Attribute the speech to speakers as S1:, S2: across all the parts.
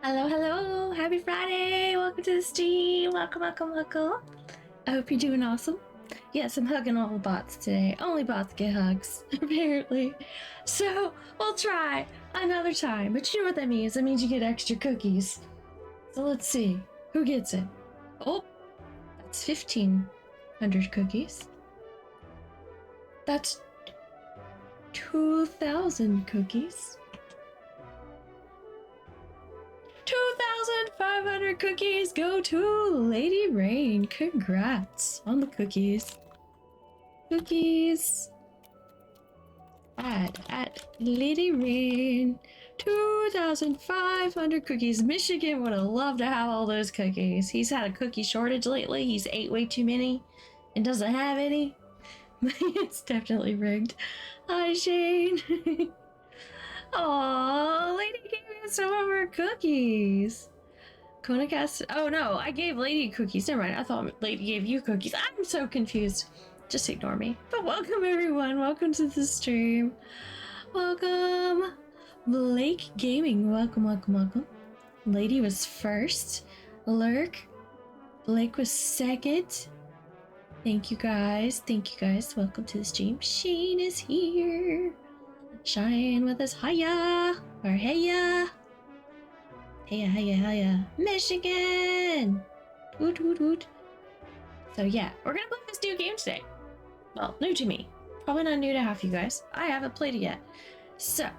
S1: Hello, hello! Happy Friday! Welcome to the stream! Welcome, welcome, welcome! I hope you're doing awesome. Yes, I'm hugging all the bots today. Only bots get hugs, apparently. So, we'll try another time. But you know what that means? That means you get extra cookies. So let's see. Who gets it? Oh, that's 1,500 cookies. That's 2,000 cookies. 2,500 cookies go to Lady Rain. Congrats on the cookies. Cookies. Add at Lady Rain. 2,500 cookies. Michigan would have loved to have all those cookies. He's had a cookie shortage lately. He's ate way too many and doesn't have any. It's definitely rigged. Hi, Shane. Aw, Lady gave me some of her cookies. KimonoKat. Oh no, I gave Lady cookies. Never mind. I thought Lady gave you cookies. I'm so confused. Just ignore me. But welcome everyone. Welcome to the stream. Welcome. Blake Gaming. Welcome, welcome, welcome. Lady was first. Lurk. Blake was second. Thank you guys. Thank you guys. Welcome to the stream. Shane is here. Shine with us. Hiya. Or heya. Heya, heya, heya. Michigan! Woot, woot, woot. So yeah, we're gonna play this new game today. Well, new to me. Probably not new to half you guys. I haven't played it yet. So,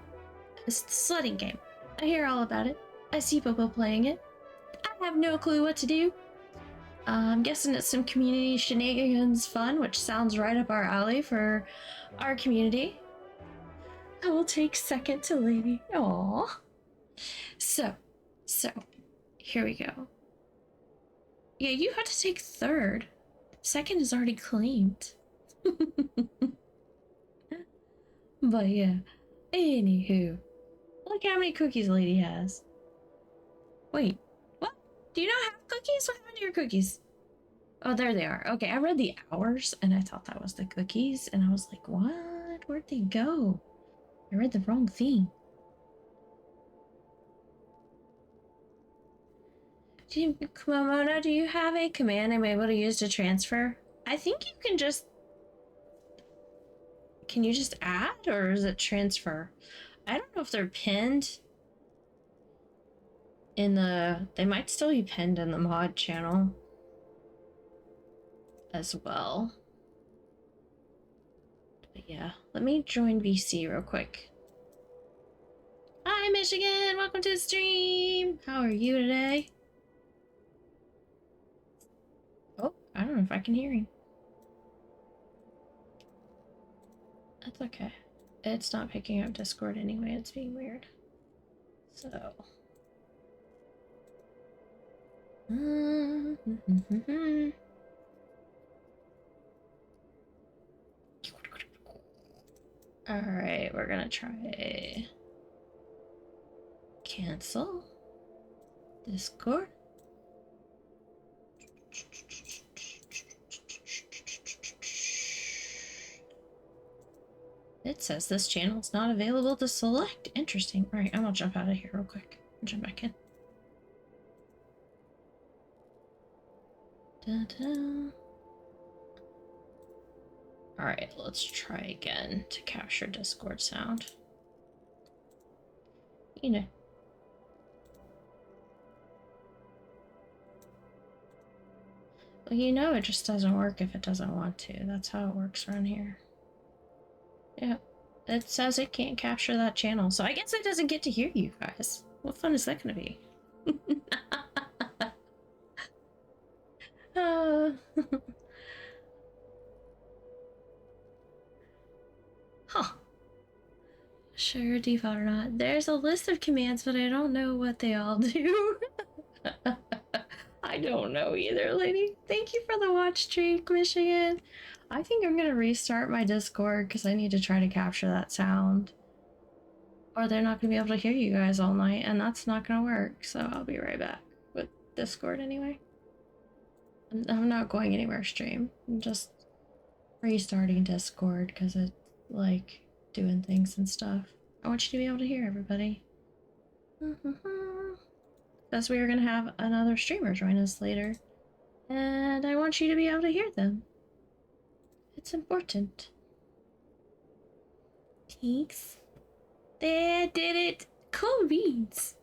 S1: it's the sledding game. I hear all about it. I see people playing it. I have no clue what to do. I'm guessing it's some community shenanigans fun, which sounds right up our alley for our community. I will take second to Lady. Aww. So, here we go. Yeah, you had to take third. Second is already claimed. But yeah. Anywho. Look how many cookies Lady has. Wait, what? Do you not have cookies? What happened to your cookies? Oh, there they are. Okay, I read the hours and I thought that was the cookies. And I was like, what? Where'd they go? I read the wrong thing. Kimono, do you have a command I'm able to use to transfer? I think you can just... Can you just add or is it transfer? I don't know if they're pinned in the... They might still be pinned in the mod channel as well. But yeah, let me join VC real quick. Hi, Michigan! Welcome to the stream! How are you today? Oh, I don't know if I can hear him. That's okay. It's not picking up Discord anyway, it's being weird. So... Alright, we're gonna try... Cancel? Discord? It says this channel is not available to select. Interesting. Alright, I'm gonna jump out of here real quick. Jump back in. Da-da. Alright, let's try again to capture Discord sound. You know. Well, you know it just doesn't work if it doesn't want to. That's how it works around here. Yeah, it says it can't capture that channel, so I guess it doesn't get to hear you guys. What fun is that gonna be? Huh. Sure, default or not. There's a list of commands, but I don't know what they all do. I don't know either, lady. Thank you for the watch streak, Michigan. I think I'm gonna restart my Discord because I need to try to capture that sound. Or they're not gonna be able to hear you guys all night, and that's not gonna work. So I'll be right back with Discord anyway. I'm not going anywhere stream. I'm just restarting Discord because it's like doing things and stuff. I want you to be able to hear everybody. because we are going to have another streamer join us later. And I want you to be able to hear them. It's important. Thanks. They did it. Cool beans.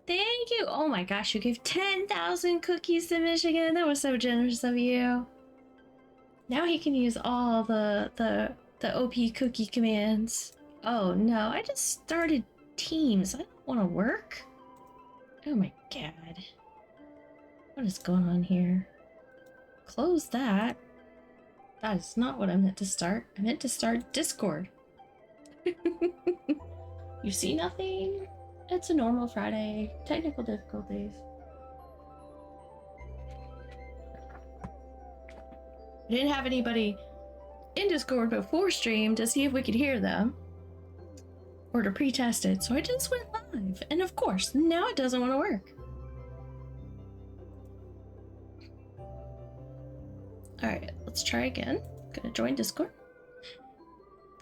S1: Thank you. Oh my gosh, you gave 10,000 cookies to Michigan. That was so generous of you. Now he can use all the OP cookie commands. Oh no, I just started Teams. I don't want to work. Oh my god. What is going on here? Close that. That is not what I meant to start. I meant to start Discord. You see nothing? It's a normal Friday. Technical difficulties. I didn't have anybody in Discord before stream to see if we could hear them. Or to pre-test it, so I just went live. And of course, now it doesn't want to work. Alright, let's try again. Gonna join Discord.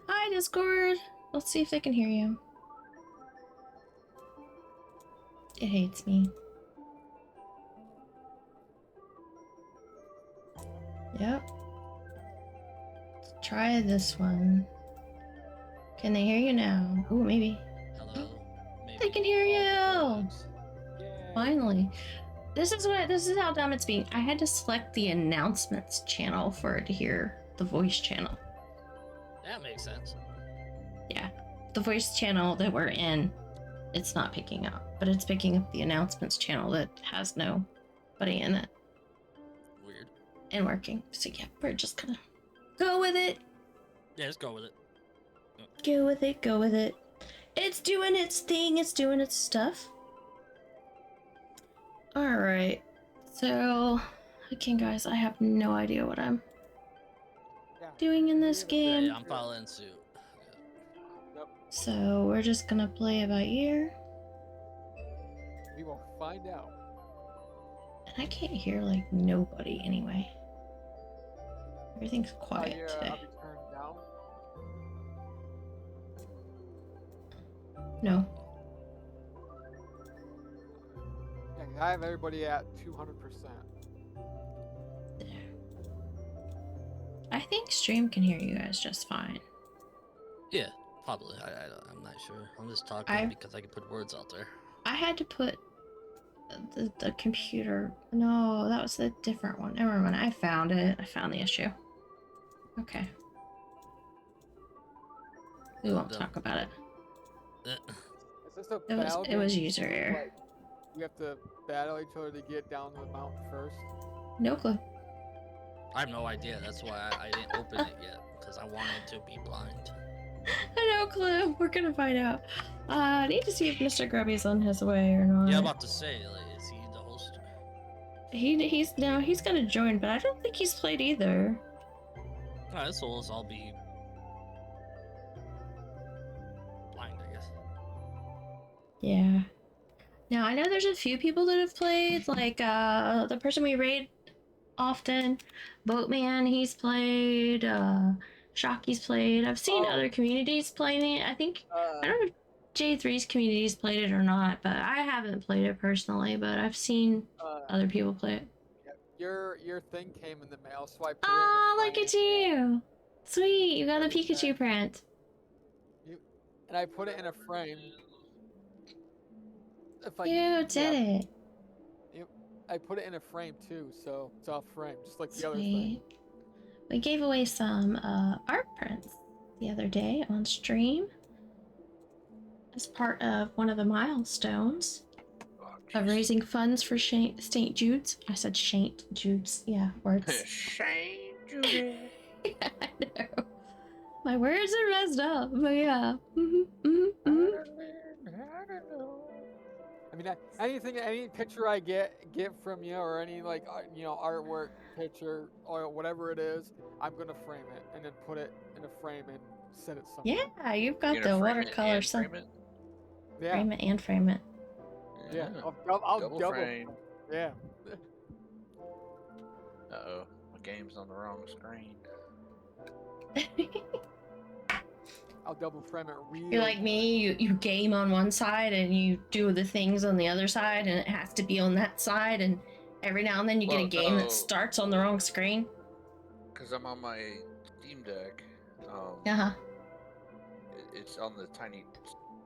S1: Hi, Discord. Let's see if they can hear you. It hates me. Yep. Let's try this one. Can they hear you now? Ooh, maybe.
S2: Hello. Maybe.
S1: They can hear you! Finally. This is how dumb it's being. I had to select the announcements channel for it to hear the voice channel.
S2: That makes sense.
S1: Yeah. The voice channel that we're in, it's not picking up, but it's picking up the announcements channel that has nobody in it.
S2: Weird.
S1: And working. So yeah, we're just gonna go with it.
S2: Yeah, let's go with it.
S1: Go with it, go with it. It's doing its thing, it's doing its stuff. Alright. So, again, guys, I have no idea what I'm doing in this game.
S2: Yeah, I'm following suit.
S3: Yep.
S1: So, we're just gonna play it by ear.
S3: We will find out.
S1: And I can't hear, like, nobody anyway. Everything's quiet today.
S3: I'll be turned down.
S1: No.
S3: Yeah, 'cause I have everybody at 200%.
S1: There. I think stream can hear you guys just fine.
S2: Yeah, probably. I'm not sure. I'm just talking because I can put words out there.
S1: I had to put the computer. No, that was a different one. Never mind. I found it. I found the issue. Okay. We won't talk about it.
S3: Is this a battle
S1: It was
S3: game?
S1: user error.
S3: Like, you have to battle each other to get down to the mountain first?
S1: No clue.
S2: I have no idea. That's why I didn't open it yet, because I wanted to be blind.
S1: No clue. We're gonna find out. I need to see if Mr. Grubby's on his way or not.
S2: Yeah, I'm about to say, like, is he the host?
S1: He's gonna join, but I don't think he's played either.
S2: Alright, so let's all be blind, I guess.
S1: Yeah. Now I know there's a few people that have played, like the person we raid often, Boatman, he's played, Shocky's played. I've seen other communities playing it. I think I don't know if J3's community's played it or not, but I haven't played it personally, but I've seen other people play it.
S3: Your thing came in the mail, so I put
S1: Oh,
S3: it in
S1: look at you! Sweet, you got the Pikachu print.
S3: and I put it in a frame.
S1: You did it.
S3: Yep. I put it in a frame too, so it's off frame, just like the other
S1: Sweet.
S3: thing.
S1: We gave away some art prints the other day on stream as part of one of the milestones of raising funds for St. Jude's. I said St. Jude's. Yeah, words.
S4: St. Jude's.
S1: Yeah, I know. My words are messed up, but yeah.
S3: I mean, any picture I get from you, or any like artwork picture or whatever it is, I'm gonna frame it and then put it in a frame and set it somewhere.
S1: Yeah, you've got the watercolor stuff.
S3: Yeah.
S1: Frame it and frame it.
S3: Yeah, I'll double
S4: frame.
S3: Yeah.
S4: Uh-oh, my game's on the wrong screen.
S3: I'll double frame it real.
S1: You're like me, you game on one side and you do the things on the other side, and it has to be on that side, and every now and then you get a
S5: Well,
S1: game
S5: no.
S1: that starts on the wrong screen.
S5: Because I'm on my Steam Deck.
S1: Uh-huh.
S5: It's on the tiny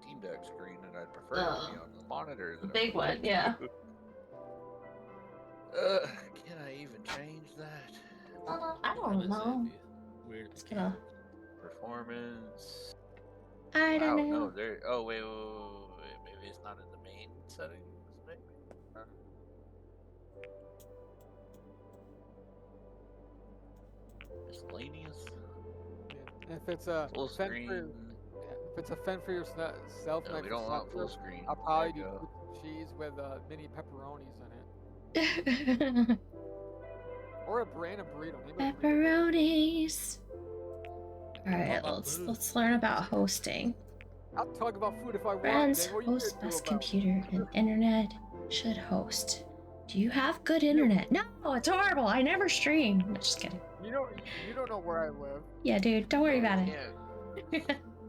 S5: Steam Deck screen, and I'd prefer it to be on the monitor.
S1: The
S5: That
S1: big
S5: I'm
S1: one,
S5: looking
S1: yeah.
S5: to. Can I even change that?
S1: I don't know.
S2: Weird.
S1: Just gonna.
S5: Performance.
S1: I don't
S5: Wow,
S1: know.
S5: no, there. Oh, wait. Maybe it's not in the main settings. Maybe. Miscellaneous.
S3: And if it's a
S5: Full
S3: fend
S5: screen.
S3: for, if it's a fend for yourself,
S5: No,
S3: and
S5: we
S3: if
S5: don't
S3: it's
S5: want
S3: not
S5: full
S3: true,
S5: screen.
S3: I'll probably
S5: There
S3: do
S5: you go.
S3: cheese with mini pepperonis in it, or a brand of burrito.
S1: Pepperonis. All right,
S2: about food?
S1: let's learn about hosting.
S3: I'll talk about food if I want.
S1: Friends,
S3: Dang, what are you
S1: host
S3: gonna do
S1: best
S3: about
S1: computer and internet should host. Do you have good internet? No, it's horrible. I never stream. No, just kidding.
S3: You don't know where I live.
S1: Yeah, dude, don't worry about it.
S5: Yeah.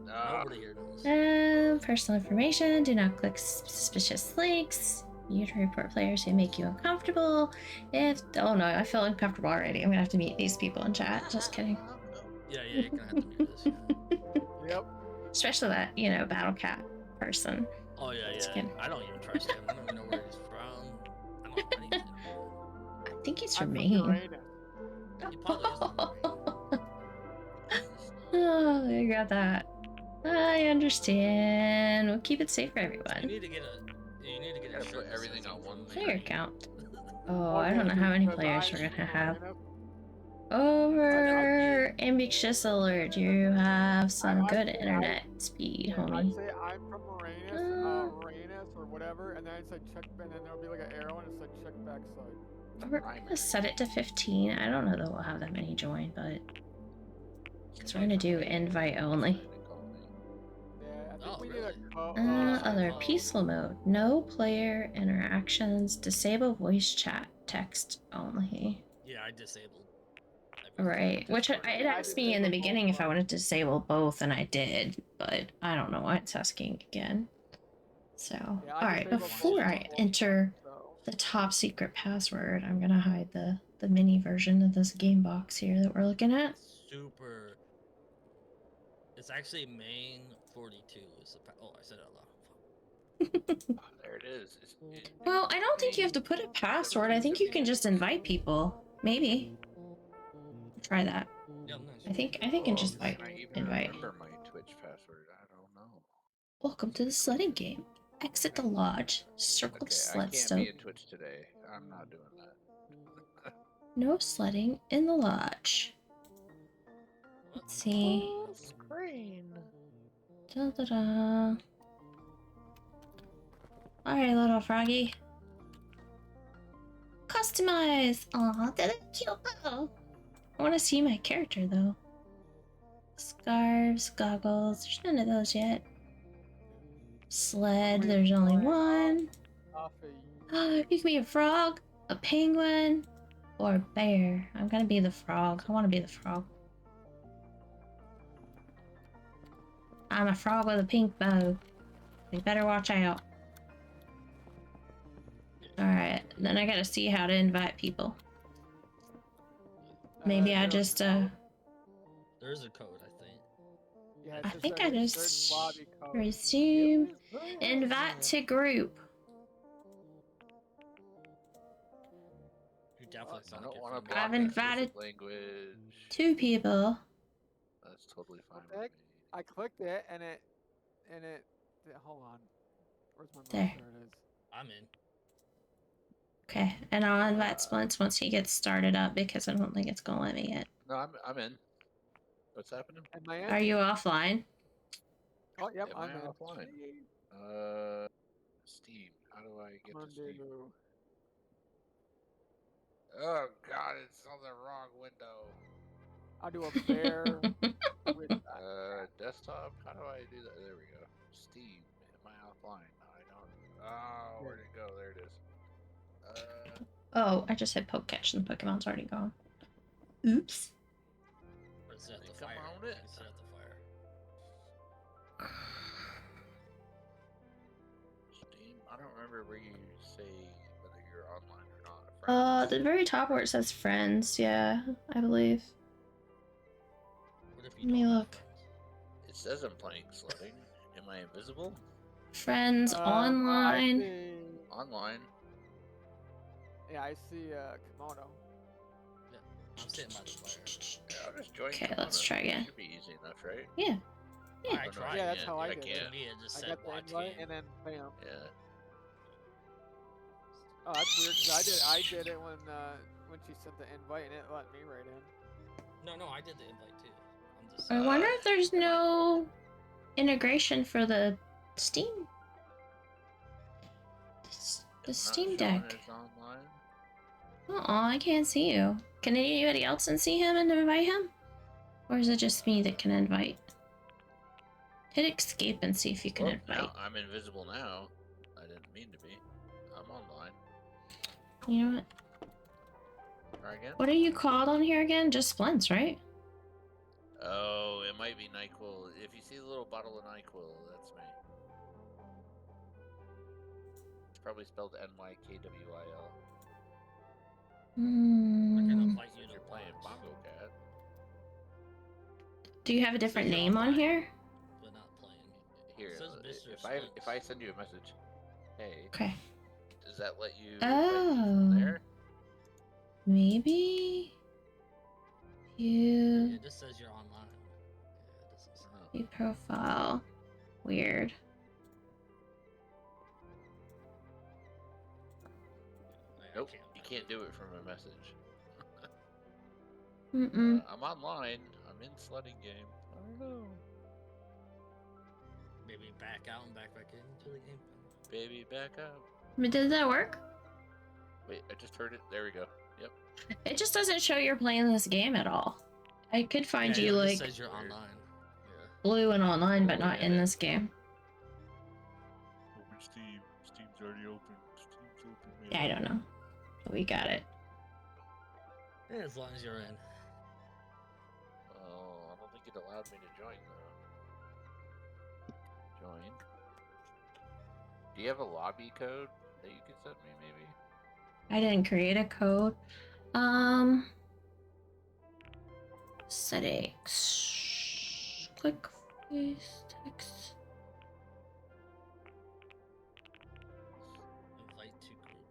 S2: Nobody here knows.
S1: Personal information. Do not click suspicious links. You to report players who make you uncomfortable. Oh no, I feel uncomfortable already. I'm gonna have to meet these people in chat. Just kidding.
S2: Yeah, you're gonna have to mute this. Yeah.
S3: Yep.
S1: Especially that, Battle Cat person.
S2: Oh yeah,
S1: Just
S2: yeah.
S1: kidding.
S2: I don't even trust him. I don't even know where he's from. I don't know anything.
S1: I think he's
S3: I'm
S1: from
S3: from
S1: Maine.
S3: Uranus.
S2: He probably is from
S1: Oh, you got that. I understand. We'll keep it safe for
S2: You
S1: everyone.
S2: need to get a
S5: Gotta
S2: shirt
S5: put
S2: that
S5: everything
S2: says
S5: on
S2: I'm
S5: one
S2: from
S1: Player
S2: Maine.
S1: count. Oh,
S3: Oh,
S1: I don't
S3: yeah,
S1: know how many
S3: because
S1: players
S3: I'm
S1: we're gonna
S3: from
S1: have.
S3: Uranus.
S1: Over ambitious alert. You have some
S3: I'd
S1: good
S3: say
S1: internet speed,
S3: I'd
S1: homie.
S3: say I'm from Uranus, Uranus or whatever, and then it said check, and then there'll be like an arrow and it said check backside.
S1: We're gonna set it to 15. I don't know that we'll have that many join, but because we're gonna do invite only.
S3: Yeah, I think
S2: Oh,
S3: we
S2: really?
S3: need a
S1: Other peaceful mode. No player interactions. Disable voice chat. Text only.
S2: Yeah, I disabled.
S1: Right. Which it asked me in the beginning if I wanted to disable both, and I did, but I don't know why it's asking again. So,
S3: Yeah, I
S1: alright,
S3: disabled
S1: before
S3: both
S1: I
S3: before,
S1: enter
S3: so.
S1: the top secret password, I'm gonna hide the mini version of this game box here that we're looking at.
S2: Super. It's actually main 42. Oh, I said it out loud.
S5: There it is.
S1: Well, I don't think you have to put a password. I think you can just invite people. Maybe. Try that.
S2: Yeah, nice.
S1: I think you can just
S5: Can I even
S1: invite.
S5: remember my Twitch password? I don't know.
S1: Welcome to the sledding game. Exit the lodge. Circle the
S5: Okay, I
S1: sled
S5: can't
S1: stone.
S5: be in Twitch today. I'm not doing that.
S1: No sledding in the lodge. Let's see.
S5: Screen.
S1: Da da da. Alright, little froggy. Customize! Aw, they're cute. I want to see my character though. Scarves, goggles. There's none of those yet. Sled, there's only one. You can be a frog, a penguin, or a bear. I'm gonna be the frog. I want to be the frog. I'm a frog with a pink bow. You better watch out. Alright, then I gotta see how to invite people. Maybe I just,
S2: There's a code, I think.
S3: Yeah,
S1: I
S3: it's
S1: think
S3: a
S1: I
S3: certain
S1: just
S3: lobby code.
S1: resume. Invite to group.
S2: You definitely
S5: I
S2: sound
S5: don't
S2: like
S5: want to
S2: you're
S1: I've
S5: block
S2: from
S1: invited
S5: explicit language.
S1: 2 people.
S5: That's totally fine
S3: What the heck?
S5: with me.
S3: I clicked it and it hold on. Where's my mouse?
S1: There.
S3: There it is.
S2: I'm in.
S1: Okay, and I'll invite Splints once he gets started up because I don't think it's gonna let me yet.
S5: No, I'm in. What's happening?
S3: Am I in?
S1: Are you offline?
S3: Oh, yep,
S5: Am I
S3: I'm in.
S5: offline? Steam. How do I get to Steam?
S3: Undo.
S5: Oh God, it's on the wrong window.
S3: I'll do a bear with
S5: Desktop. How do I do that? There we go. Steam. Am I offline? I don't. Oh, where'd it go? There it is.
S1: Oh, I just hit poke catch and the Pokemon's already gone. Oops.
S2: Or set the
S5: Come
S2: fire.
S5: on it.
S2: Set the fire.
S5: server where you say whether you're online or not.
S1: At the very top where it says friends, yeah, I believe.
S2: What if
S1: Let
S2: you
S1: me
S2: don't have
S1: look.
S2: friends?
S5: It says I'm playing sledding. Am I invisible?
S1: Friends
S3: I
S1: online.
S3: see.
S5: Online.
S3: Yeah, I see Kimono.
S2: Yeah, I'm sitting by the fire.
S5: Yeah, I'll just join.
S1: Okay, let's
S5: Kimono.
S1: try again.
S5: Should be easy enough, right?
S1: Yeah. Yeah.
S2: I
S5: Oh, no,
S2: tried.
S3: Yeah, that's
S5: can't.
S3: how I
S5: I
S3: did
S2: To
S3: it.
S5: can't.
S2: me, it just
S3: I
S2: said
S3: got the
S2: watch
S3: invite
S2: game.
S3: and then bam.
S5: Yeah.
S3: Oh, that's weird because I did it when she sent the invite and it let me right in.
S2: No, I did the invite too. I'm just
S1: I
S2: saying.
S1: wonder if there's
S5: I might-
S1: no integration for the Steam. The
S5: I'm
S1: Steam
S5: not showing
S1: Deck.
S5: it's online.
S1: I can't see you. Can anybody else see him and invite him? Or is it just me that can invite? Hit escape and see if you can
S5: Oh,
S1: invite.
S5: now I'm invisible now. I didn't mean to be. I'm online.
S1: You know what?
S5: Try again.
S1: What are you called on here again? Just Splints, right?
S5: Oh, it might be NyQuil. If you see the little bottle of NyQuil, that's me. It's probably spelled NYKWIL.
S2: I can
S1: Hmm.
S2: invite you
S5: If
S2: to
S5: you're playing
S2: watch,
S5: KimonoKat.
S1: Do you have a different
S2: you're
S1: name on
S2: online.
S1: here?
S2: but not playing.
S5: Here,
S2: It says Mr.
S5: if I send you a message, hey,
S1: Okay.
S5: does that let you invite me from
S1: Oh.
S5: there?
S1: Maybe you
S2: It just says you're online. Yeah, it doesn't say.
S5: Oh.
S1: view profile. Weird.
S2: I
S5: Nope,
S2: can't
S5: you
S2: invite
S5: can't do it from a message.
S1: Mm-mm.
S5: I'm online. I'm in sledding game. I don't know.
S2: Maybe back out and back into the game.
S5: Baby, back up.
S1: Did that work?
S5: Wait, I just heard it. There we go. Yep.
S1: It just doesn't show you're playing this game at all. I could find
S2: Yeah,
S1: you
S2: it
S1: like
S2: just says you're
S5: Weird.
S2: online. Yeah.
S1: blue and online, but
S5: Oh,
S1: not
S5: yeah.
S1: in this game.
S5: Open Steam. Steam's already open. Steam's open, man.
S1: Yeah, I don't know. But we got it.
S2: Yeah, as long as you're in.
S5: Oh, I don't think it allowed me to join though. Join. Do you have a lobby code that you could send me, maybe?
S1: I didn't create a code. Settings. Click face text.
S2: Invite to group.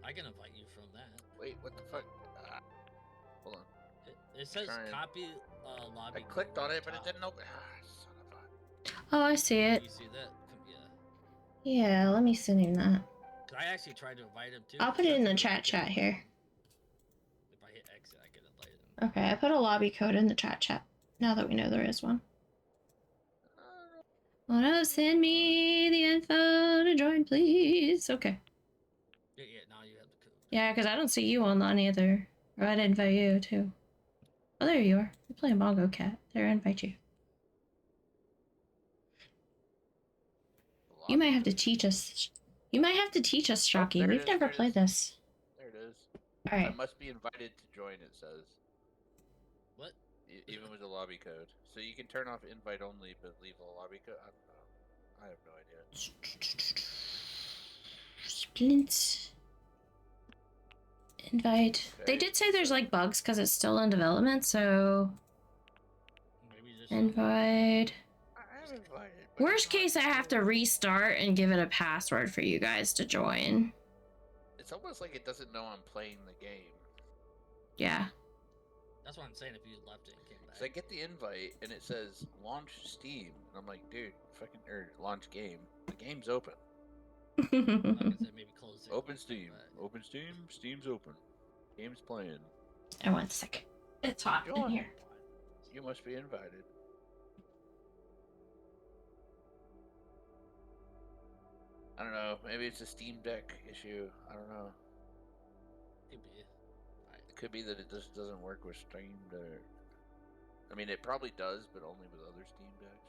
S2: I can invite you from that.
S5: Wait, what the fuck? Hold on.
S2: It says
S5: Trying.
S2: copy lobby.
S5: I clicked
S2: group
S5: on
S2: at
S5: it, but it
S2: top.
S5: didn't open. Son of a.
S1: Oh, I see it.
S2: You see that? Yeah.
S1: Yeah, let me send him that.
S2: 'Cause I actually tried to invite him too.
S1: I'll put it in the chat here.
S2: If I hit exit, I can invite him.
S1: Okay, I put a lobby code in the chat. Now that we know there is one. Wanna send me the info to join, please? Okay.
S2: Yeah, now you have the code.
S1: Yeah, because I don't see you online either. Or I'd invite you too. Oh, there you are. You're playing KimonoKat. There, I invite you. You might have to teach us. You might have to teach us, Shocky.
S5: there it
S1: We've
S5: is,
S1: never
S5: there it
S1: played
S5: is.
S1: this.
S5: There it is.
S1: All
S5: I
S1: right.
S5: must be invited to join, it says.
S2: What?
S5: Even with a lobby code. So you can turn off invite only, but leave a lobby code? I don't know. I have no idea.
S1: Splint. Invite. They
S5: Okay,
S1: did say there's
S5: so-
S1: like bugs because it's still in development, so
S2: Maybe just
S1: invite.
S5: I'm invited. but
S1: Worst
S5: it's not
S1: case, I have to
S5: joined.
S1: restart and give it a password for you guys to join.
S5: It's almost like it doesn't know I'm playing the game.
S1: Yeah.
S2: That's what I'm saying. If you left it and came back.
S5: So I get the invite and it says launch Steam, and I'm like, dude, fucking launch game. The game's open.
S2: Like I said, maybe close it.
S5: Open
S2: and come
S5: Steam.
S2: back.
S5: Open Steam. Steam's open. Game's playing.
S1: I want a second. It's hot in
S5: Join.
S1: here.
S5: You must be invited. I don't know. Maybe it's a Steam Deck issue. I don't know.
S2: Could be.
S5: It could be that it just doesn't work with Steam Deck. I mean, it probably does, but only with other Steam Decks.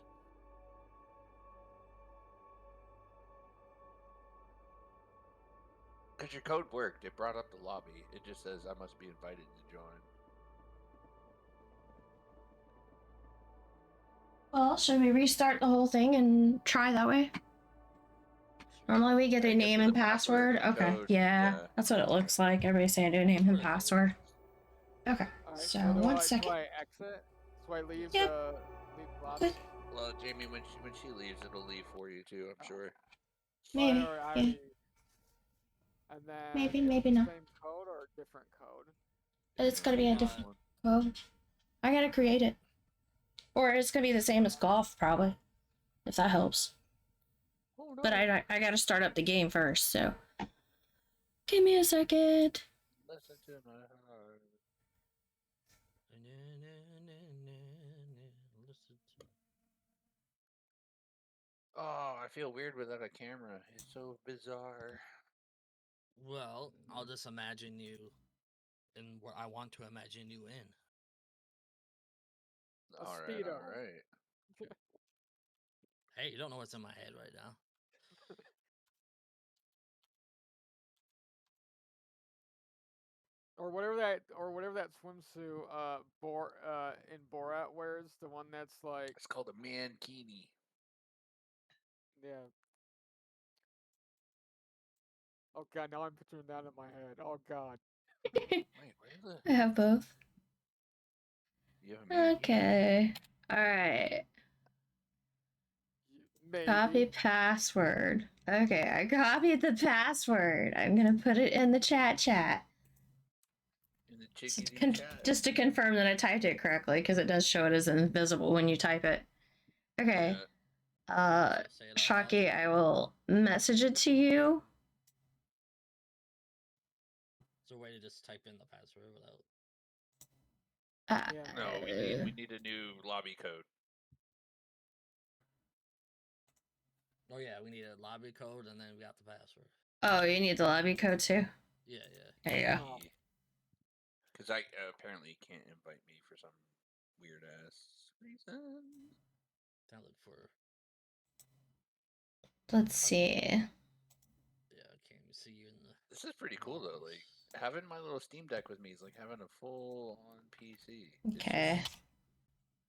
S5: Because your code worked. It brought up the lobby. It just says, I must be invited to join.
S1: Well, should we restart the whole thing and try that way? Normally we get
S5: Yeah,
S1: a
S5: get
S1: name
S5: to
S1: and
S5: the password
S1: password.
S5: and
S1: Okay,
S5: code,
S1: yeah,
S5: yeah.
S1: that's what it looks like. Everybody's saying do a name and
S2: Pretty cool.
S1: password. Okay,
S3: All right.
S1: so
S3: So do
S1: 1
S3: I
S1: second.
S3: exit? So I leave
S1: Yeah.
S3: leave the lobby.
S1: Good.
S5: Well, Jamie, when she leaves, it'll leave for you too. I'm
S3: Oh.
S5: sure.
S3: Well,
S1: Maybe.
S3: I
S1: Yeah.
S3: already. And then
S1: Maybe,
S3: is it
S1: maybe
S3: the
S1: not.
S3: same code or a different code?
S1: It's gonna be a different code. I gotta create it. Or it's gonna be the same as golf, probably. If that helps.
S3: Oh no.
S1: But I gotta start up the game first, so. Give me a second.
S5: Listen to my heart.
S2: Listen to.
S5: Oh, I feel weird without a camera. It's so bizarre.
S2: Well, I'll just imagine you in what I want to imagine you in.
S3: A
S5: All right,
S3: speedo.
S5: all right.
S2: Hey, you don't know what's in my head right now.
S3: Or whatever that swimsuit in Borat wears, the one that's like,
S5: It's called a mankini.
S3: yeah. Oh god, now I'm picturing that in my head. Oh god.
S5: Wait, where's the?
S1: I have both.
S5: You have a mankini?
S1: Okay. Alright.
S3: Maybe.
S1: Copy password. Okay, I copied the password. I'm gonna put it in the chat.
S5: In the
S1: Just to,
S5: chickadee chat.
S1: just to confirm that I typed it correctly, because it does show it as invisible when you type it. Okay.
S5: Yeah.
S2: Say it out loud.
S1: Shocky, I will message it to you.
S2: Is there a way to just type in the password without?
S3: Yeah.
S5: No, we need a new lobby code.
S2: Oh yeah, we need a lobby code and then we got the password.
S1: Oh, you need the lobby code too?
S2: Yeah.
S1: There you go.
S3: Oh.
S5: Because I apparently can't invite me for some weird ass reason.
S2: Now look for.
S1: Let's see.
S2: Yeah, I can't even see you in the.
S5: This is pretty cool though. Like having my little Steam Deck with me is like having a full on PC.
S1: Okay.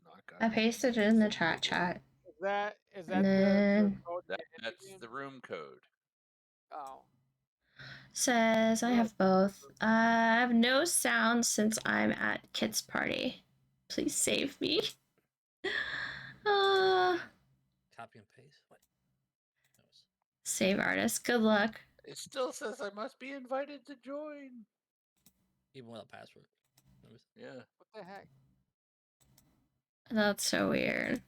S5: Not
S1: I pasted it in the chat.
S3: Is that
S1: And
S3: the
S1: then
S3: code? to get into
S5: That's
S3: game?
S5: the room code.
S3: Oh.
S1: says I have both. I have no sound since I'm at Kit's party. Please save me.
S2: Copy and paste. What? That was...
S1: Save artist. Good luck.
S5: It still says I must be invited to join.
S2: Even without password.
S5: Yeah.
S3: What the heck?
S1: That's so weird.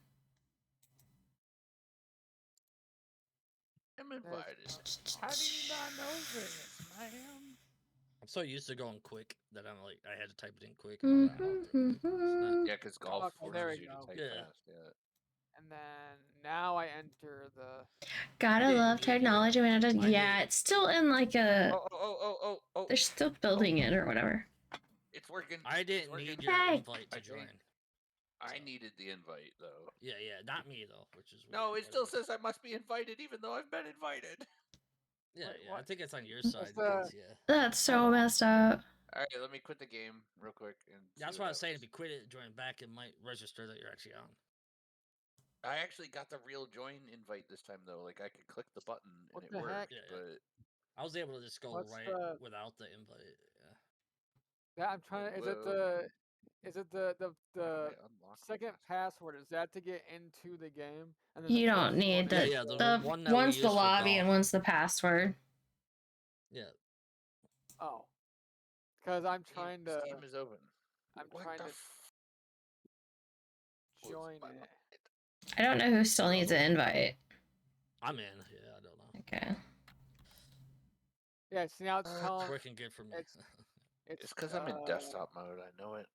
S5: I'm invited. How do you not know this, ma'am?
S2: I'm so used to going quick that I'm like I had to type it in quick.
S5: Yeah, because golf
S3: Okay, there
S5: forces
S3: we
S5: you to
S3: go.
S5: type
S2: Yeah.
S5: fast. Yeah.
S3: And then now I enter the.
S1: Gotta love technology when it does.
S2: I
S1: Yeah,
S2: did.
S1: it's still in like a.
S5: Oh.
S1: They're still building it or whatever.
S5: It's working.
S2: I didn't need your
S1: Hey.
S2: invite to join.
S5: I needed the invite though.
S2: Yeah, not me though, which is weird.
S5: No, it still says I must be invited even though I've been invited.
S2: Yeah,
S3: Wait,
S2: I
S3: what?
S2: think it's on your side
S3: the-
S2: because
S1: That's so messed up.
S5: Alright, let me quit the game real quick and
S2: That's what I was saying. If you quit it, and join back, it might register that you're actually on.
S5: I actually got the real join invite this time though. Like I could click the button and
S3: What
S5: it
S3: the
S5: worked,
S3: heck?
S2: Yeah.
S5: but
S2: I was able to just go
S3: What's
S2: right
S3: the-
S2: without the invite. Yeah.
S3: Yeah, I'm trying to. Is it the
S5: unlock
S3: second password? Is that to get into the game? And then
S1: You
S3: the
S1: don't
S3: first
S1: need
S3: one is
S2: Yeah,
S1: the
S2: one that we
S1: one's the
S2: use for
S1: lobby and
S2: golf.
S1: one's the password.
S2: Yeah.
S3: Oh. Because I'm trying to.
S5: Steam is open.
S3: I'm
S5: What
S3: trying
S5: the
S3: to
S5: f-
S3: join
S5: was
S3: it.
S1: I don't know who still needs an invite.
S2: I'm in. Yeah, I don't know.
S1: Okay.
S3: Yeah, see now it's telling.
S2: It's working good for me.
S5: It's because I'm in desktop mode. I know it.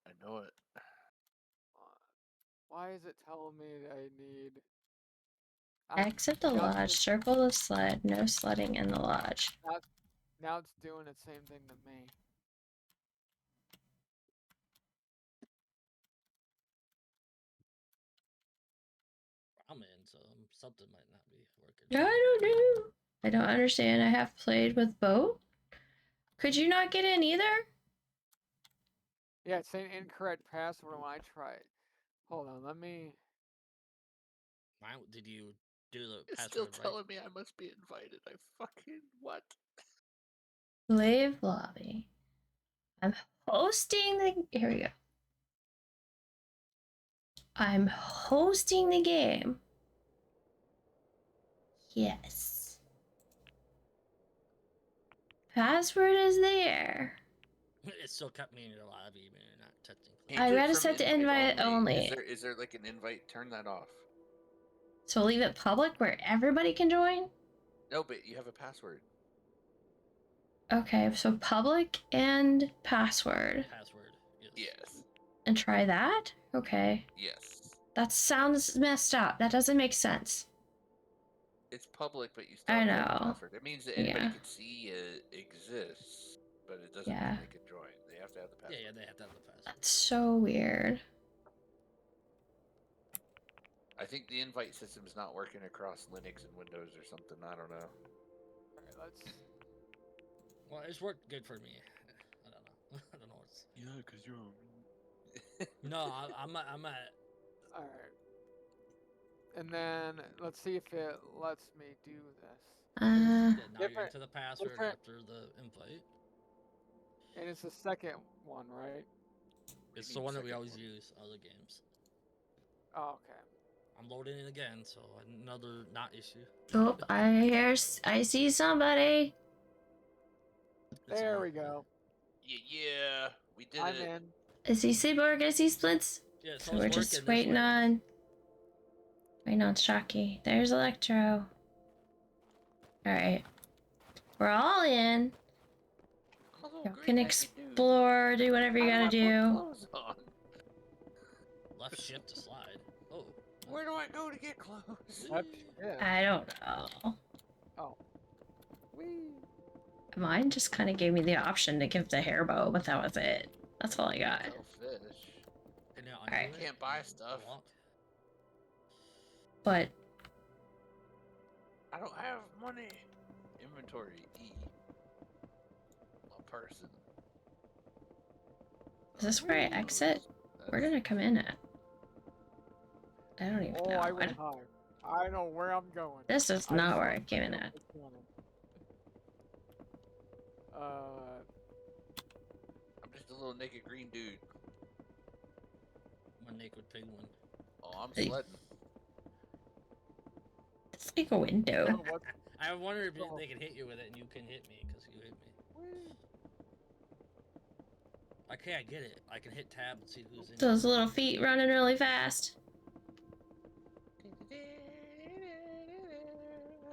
S3: Why is it telling me that I need?
S1: Exit the lodge. Circle the sled. No sledding in the lodge.
S3: Now it's doing the same thing to me.
S2: I'm in, so something might not be working.
S1: I don't know. I don't understand. I have played with both. Could you not get in either?
S3: Yeah, it's saying incorrect password when I try it. Hold on, let me.
S2: Did you do the
S5: It's
S2: password
S5: still
S2: right?
S5: telling me I must be invited. I fucking what?
S1: Slave lobby. I'm hosting the. Here we go. I'm hosting the game. Yes. Password is there.
S2: It still kept me in your lobby, man. You're not touching.
S5: Can you
S1: I
S5: do it
S1: gotta
S5: from
S1: set to invite only.
S5: Is there like an invite? Turn that off.
S1: So leave it public where everybody can join?
S5: No, but you have a password.
S1: Okay, so public and password.
S2: Password. Yes.
S5: Yes.
S1: And try that? Okay.
S5: Yes.
S1: That sounds messed up. That doesn't make sense.
S5: It's public, but you still
S1: I
S5: have to have a
S1: know.
S5: password. It means that anybody
S1: Yeah.
S5: can see it exists, but it doesn't
S1: Yeah.
S5: mean they can join. They have to have the password.
S2: Yeah, they have to have the password.
S1: That's so weird.
S5: I think the invite system's not working across Linux and Windows or something. I don't know.
S3: Alright, let's.
S2: Well, it's worked good for me. I don't know. I don't know what's.
S5: Yeah, because you're.
S2: No, I'm at.
S3: Alright. And then let's see if it lets me do this.
S2: Yeah, now you're
S3: Different-
S2: into the password
S3: different-
S2: after the invite.
S3: And it's the second one, right?
S2: It's
S5: mean
S2: the one that we
S5: second
S2: always
S5: one?
S2: use other games.
S3: Oh, okay.
S2: I'm loading it again, so another not issue.
S1: Oh, I see somebody.
S2: It's
S3: There
S2: on.
S3: we go.
S5: Yeah, we did
S3: I'm
S5: it.
S3: in.
S1: Is he Cyborg? Is he Splits?
S2: Yeah,
S1: So we're just waiting on Shocky. There's Electro. Alright. We're all in.
S5: I'm a little
S1: You
S5: green
S1: can
S5: naked dude.
S1: explore, do whatever you
S5: How
S1: gotta
S5: do I put
S1: do.
S5: clothes on?
S2: Left shift to slide. Oh.
S5: Where do I go to get clothes?
S3: Left shift.
S1: I don't know.
S3: Oh. Whee.
S1: Mine just kind of gave me the option to give the hair bow, but that was it. That's all I got.
S5: Sell fish.
S2: Can you
S1: Alright.
S2: undo it?
S5: Can't buy stuff.
S2: Walk?
S1: But
S5: I don't have money. Inventory E. A person.
S1: is this where I exit? Where did I come in at? I don't even
S3: Oh,
S1: know.
S3: I went high. I know where I'm going.
S1: This is
S3: I
S1: not
S3: just
S1: where I
S3: want
S1: came in
S3: to
S1: at.
S3: pick one.
S5: I'm just a little naked green dude.
S2: My naked penguin.
S5: Oh, I'm
S1: Hey.
S5: sledding.
S1: It's like a window.
S3: Oh, what?
S2: I wonder if
S3: Oh.
S2: they can hit you with it and you can hit me because you hit me.
S3: Whee.
S2: Okay, I get it. I can hit tab and see who's in.
S1: Those little feet running really fast.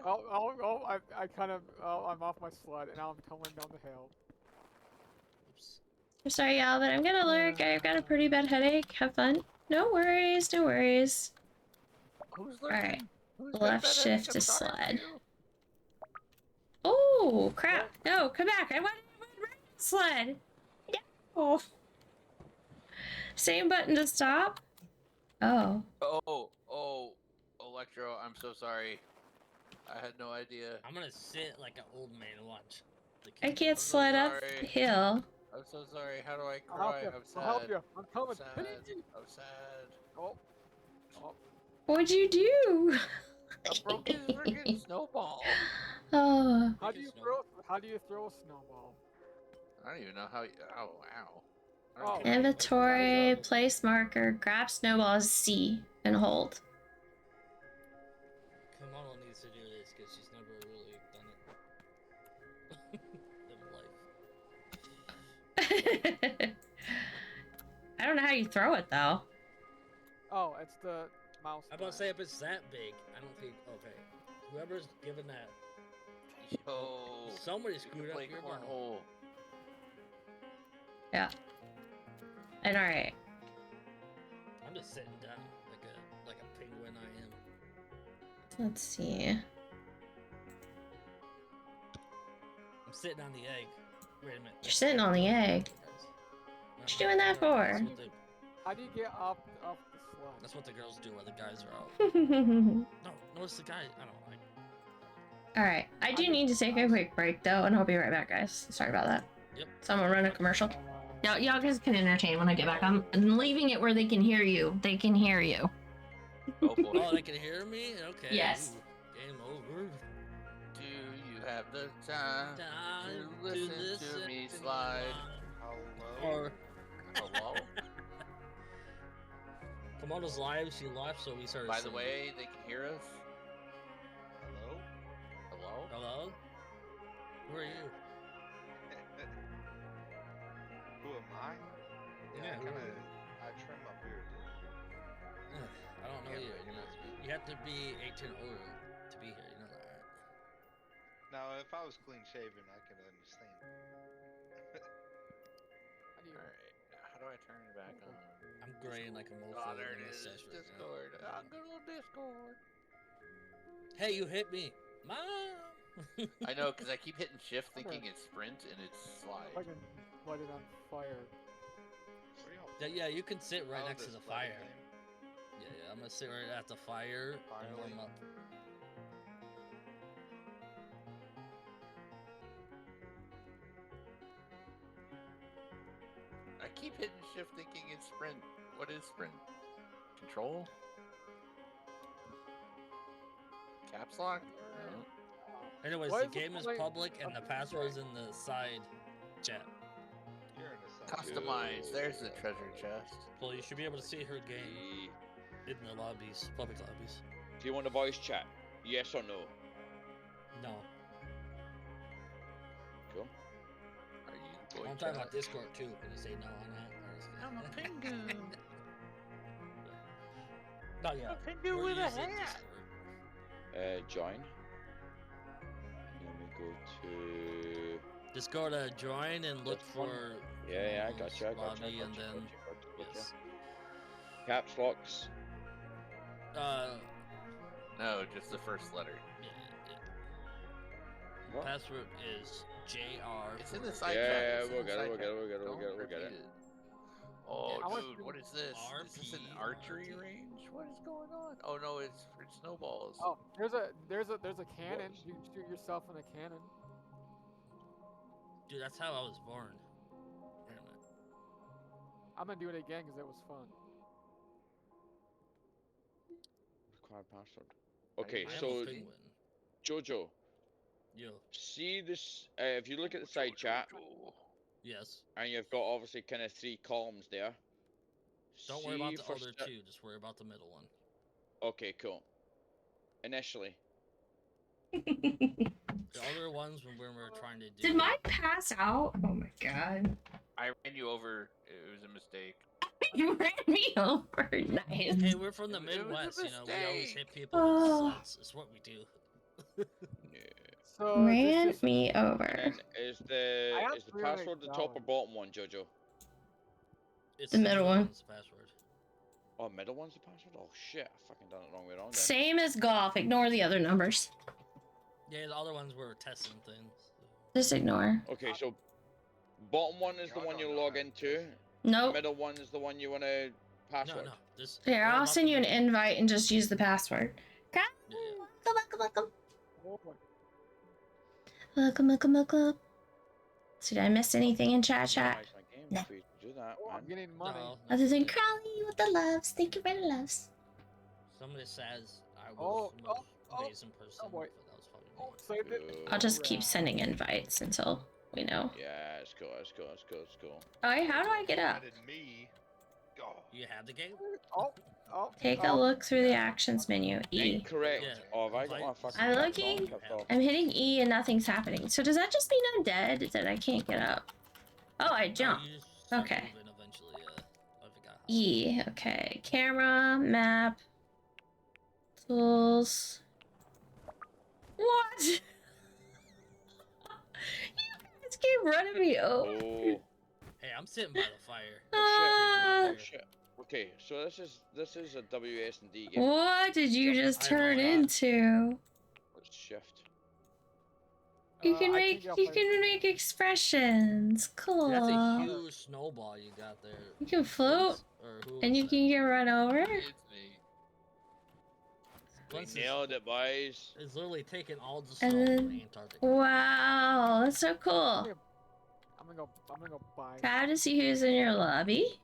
S3: I kind of, I'm off my sled and now I'm tumbling down the hill.
S2: Oops.
S1: I'm sorry, y'all, but I'm gonna lurk. I've got a pretty bad headache. Have fun. No worries, no worries.
S5: Who's lurking?
S1: Alright.
S5: Who's got
S1: Left
S5: that
S1: shift
S5: headache?
S1: to
S5: I'm sorry for
S1: sled.
S5: you.
S1: Oh, crap. No, come back. I want sled. No. Same button to stop. Oh.
S5: Oh, Electro, I'm so sorry. I had no idea.
S2: I'm gonna sit like an old man and watch. The
S1: I
S2: kid-
S1: can't
S5: so
S1: sled up
S5: sorry.
S1: the hill.
S5: I'm so sorry. How do I
S3: I'll help
S5: cry?
S3: you.
S5: I'm sad.
S3: I'll help you. I'm coming.
S5: I'm sad. I'm sad.
S3: Oh. Oh.
S1: What'd you do?
S5: I broke his freaking snowball.
S1: Oh.
S3: How do you throw a snowball?
S5: I don't even know how. Oh wow. I
S3: Oh.
S5: don't even know.
S1: Inventory, place marker, grab snowballs, C, and hold.
S2: Kimono needs to do this because she's never really done it in life.
S1: I don't know how you throw it though.
S3: Oh, it's the mouse.
S2: I'm about to
S3: button.
S2: say if it's that big, I don't think. Okay, whoever's given that,
S5: Yo.
S2: somebody
S5: You can
S2: screwed up
S5: play
S2: your ball.
S5: cornhole.
S1: Yeah. And alright.
S2: I'm just sitting down like a penguin I am.
S1: Let's see.
S2: I'm sitting on the egg. Wait a minute.
S1: You're sitting on the egg. What you doing that for?
S3: How do you get up the sled?
S2: That's what the girls do while the guys are out. No, notice the guy. I don't like.
S1: Alright. I do need to take a quick break though, and I'll be right back, guys. Sorry about that.
S2: Yep.
S1: So I'm gonna run a commercial. Y'all guys can entertain when I get back. I'm leaving it where they can hear you. They can hear you.
S5: Oh boy.
S2: Oh, they can hear me? Okay.
S1: Yes.
S2: Ooh, game over.
S5: Do you have the time
S2: Time
S5: to listen to me slide?
S4: Hello?
S2: Or
S5: Hello?
S2: Kimono's live, she left, so we started
S5: By the
S2: singing.
S5: way, they can hear us.
S4: Hello?
S5: Hello?
S2: Hello? Who are you?
S4: Who am I?
S2: Yeah, who are you?
S4: I trim my beard.
S2: I don't know
S4: Can't
S2: you.
S4: recognize me.
S2: You have to be 18 or older to be here. You know that, right?
S4: Now, if I was clean shaven, I could understand.
S3: How do you-
S5: Alright. How do I turn it back on?
S2: I'm graying like a mofo
S5: Oh, there
S2: in
S5: it
S2: this
S5: is.
S2: sesh right now.
S5: Discord. I'm good on Discord.
S2: Hey, you hit me, Mom.
S5: I know, because I keep hitting shift
S3: Okay.
S5: thinking it's sprint and it's slide.
S3: If I can light it on fire.
S4: What are y'all
S2: Yeah, you can sit right
S4: Oh,
S2: next to
S4: this
S2: the
S4: letter
S2: fire.
S4: thing?
S2: Yeah, I'm gonna sit right at the fire and
S4: Fire
S2: warm
S4: link?
S2: up.
S5: I keep hitting shift thinking it's sprint. What is sprint? Control? Caps lock? No.
S2: Anyways,
S3: What
S2: the
S3: is the
S2: game is
S3: point
S2: public and
S3: of
S2: the
S3: this
S2: password's
S3: game?
S2: in the side chat.
S4: You're in the side.
S5: Customize. There's the treasure chest.
S2: So you should be able to see her game in the lobbies, public lobbies.
S6: Do you want a voice chat? Yes or no?
S2: No.
S6: Cool.
S5: Are you
S2: I'm
S5: going
S2: talking about Discord too. Can you say no on that? Or is it-
S5: I'm a penguin.
S2: No, yeah.
S5: A penguin
S2: We're
S5: with a
S2: using
S5: hat.
S2: Discord.
S6: Join. And then we go to.
S2: Just go to join and look
S6: This one?
S2: for
S6: Yeah, I
S2: Kimono's
S6: got you.
S2: lobby and then yes.
S6: Caps locks.
S5: No, just the first letter.
S2: Yeah, yeah.
S6: What?
S2: Password is JR.
S5: It's in
S2: for-
S5: the side
S6: Yeah,
S5: chat.
S6: yeah,
S5: It's in
S6: we'll
S5: the
S6: get it,
S5: side
S6: we'll
S5: chat.
S6: get it, we'll get it, we'll
S5: Don't
S6: get it, we'll get
S5: repeat
S6: it.
S5: Oh,
S3: I want
S5: dude,
S3: to-
S5: what is this? Is this an
S2: RP.
S5: archery range? What is going on? Oh no, it's for snowballs.
S3: Oh, there's a cannon. You can shoot yourself in a cannon.
S2: Dude, that's how I was born. Wait a minute.
S3: I'm gonna do it again because it was fun.
S6: Required password. Okay,
S2: I am a
S6: so
S2: penguin.
S6: Jojo,
S2: Yo,
S6: see this. If you look at the side chat,
S2: yes.
S6: and you've got obviously kind of 3 columns there.
S2: Don't worry about
S6: See
S2: the
S6: for
S2: other
S6: sta-
S2: 2. Just worry about the middle one.
S6: Okay, cool. Initially.
S2: The other ones when we were trying to do.
S1: Did mine pass out? Oh my god.
S5: I ran you over. It was a mistake.
S1: You ran me over. Nice.
S2: Hey, we're from the
S5: It was a
S2: Midwest, you know. We always
S5: mistake.
S2: hit people.
S1: Oh.
S2: It's what we do.
S6: Yeah.
S3: So
S1: Ran
S3: this is,
S1: me over.
S6: And then is the
S3: I have
S6: password the top or
S3: $300.
S6: bottom one, Jojo?
S2: It's
S1: The middle one.
S2: one's the password.
S6: Oh, middle one's the password? Oh shit, I fucking done it the wrong way around then.
S1: Same as golf. Ignore the other numbers.
S2: Yeah, the other ones were testing things.
S1: Just ignore.
S6: Okay, so bottom one is the
S4: Y'all
S6: one
S4: don't
S6: you
S4: know
S6: log
S4: how to
S6: into.
S1: Nope.
S6: Middle one is the one you want to
S2: No,
S6: password.
S2: no. Just
S1: Here,
S2: worry
S1: I'll
S2: about
S1: send
S2: the
S1: you an
S2: middle.
S1: invite and just use the password.
S2: Yeah, yeah.
S1: Welcome.
S3: oh boy.
S1: Welcome. So did I miss anything in chat?
S6: Minimize my game
S1: No.
S6: if we do that,
S3: Oh, I'm
S6: man.
S3: getting money.
S2: No,
S1: Other
S2: that's
S1: than
S2: okay.
S1: Crowley with the loves. Thank you for the loves.
S2: Somebody says I
S3: Oh,
S2: was the most
S3: oh,
S2: amazing person,
S3: boy.
S2: but that was probably
S3: Oh,
S2: me.
S3: saved it.
S6: Cool.
S1: I'll just keep sending invites until we know.
S6: Yeah, it's cool, it's cool, it's cool, it's cool.
S1: Alright, how do I get up?
S4: Invited me. Oh.
S2: You have the game?
S3: Oh.
S1: Take a look through the actions menu. E.
S6: Incorrect.
S2: Yeah,
S6: Oh, have I got my
S2: invite-
S6: fucking
S1: I'm
S6: cap
S1: looking.
S6: on, kept off?
S1: I'm hitting E and nothing's happening. So does that just mean I'm dead? That I can't get up? Oh, I jumped.
S2: You just start
S1: Okay.
S2: moving eventually, I forgot how.
S1: E. Okay. Camera, map, tools. What? You guys keep running me over.
S6: Oh,
S2: Hey, I'm sitting by the fire.
S1: Ah,
S6: oh shit. Okay, so this is a WS&D game.
S1: what did you just
S2: I know
S1: turn
S2: that.
S1: into?
S6: Let's shift.
S1: You can
S3: I
S1: make
S3: think
S1: you
S3: I'll
S1: can make expressions. Cool.
S2: That's a huge snowball you got there.
S1: You can float
S2: Or who
S1: and
S2: was
S1: you
S2: that?
S1: can get run over.
S5: It's me.
S6: We
S2: Once
S6: nailed it, boys.
S2: It's literally taking all the snow
S1: And
S2: from
S1: then-
S2: Antarctica.
S1: Wow, that's so cool.
S3: I'm gonna go buy.
S1: Proud to see who's in your lobby.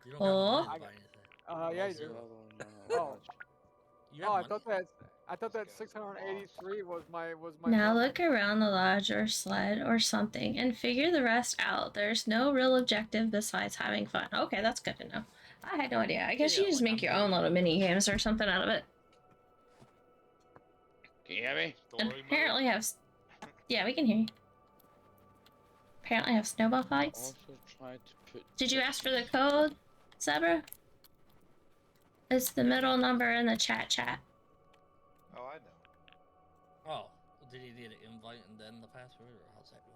S2: You don't
S1: Oh.
S2: got money to buy anything.
S3: Yeah, you do.
S2: Zero.
S3: Oh.
S2: You have
S3: Oh,
S2: money?
S3: I thought that
S4: This guy's
S3: 683 was my
S1: Now
S3: number.
S1: look around the lodge or sled or something and figure the rest out. There's no real objective besides having fun. Okay, that's good to know. I had no idea. I guess
S2: Yeah,
S1: you just
S2: like,
S1: make
S2: I'm
S1: your
S2: good
S1: own
S2: with
S1: little
S2: it.
S1: mini games or something out of it.
S6: Can you hear me?
S1: And
S2: Story
S1: apparently yeah, we can hear you. Apparently have snowball fights.
S6: Also tried to put.
S1: Did you ask for the
S6: this-
S1: code, Zebra? It's the middle number in the chat.
S4: Oh, I know.
S2: Oh, did he need an invite and then the password, or how's that go?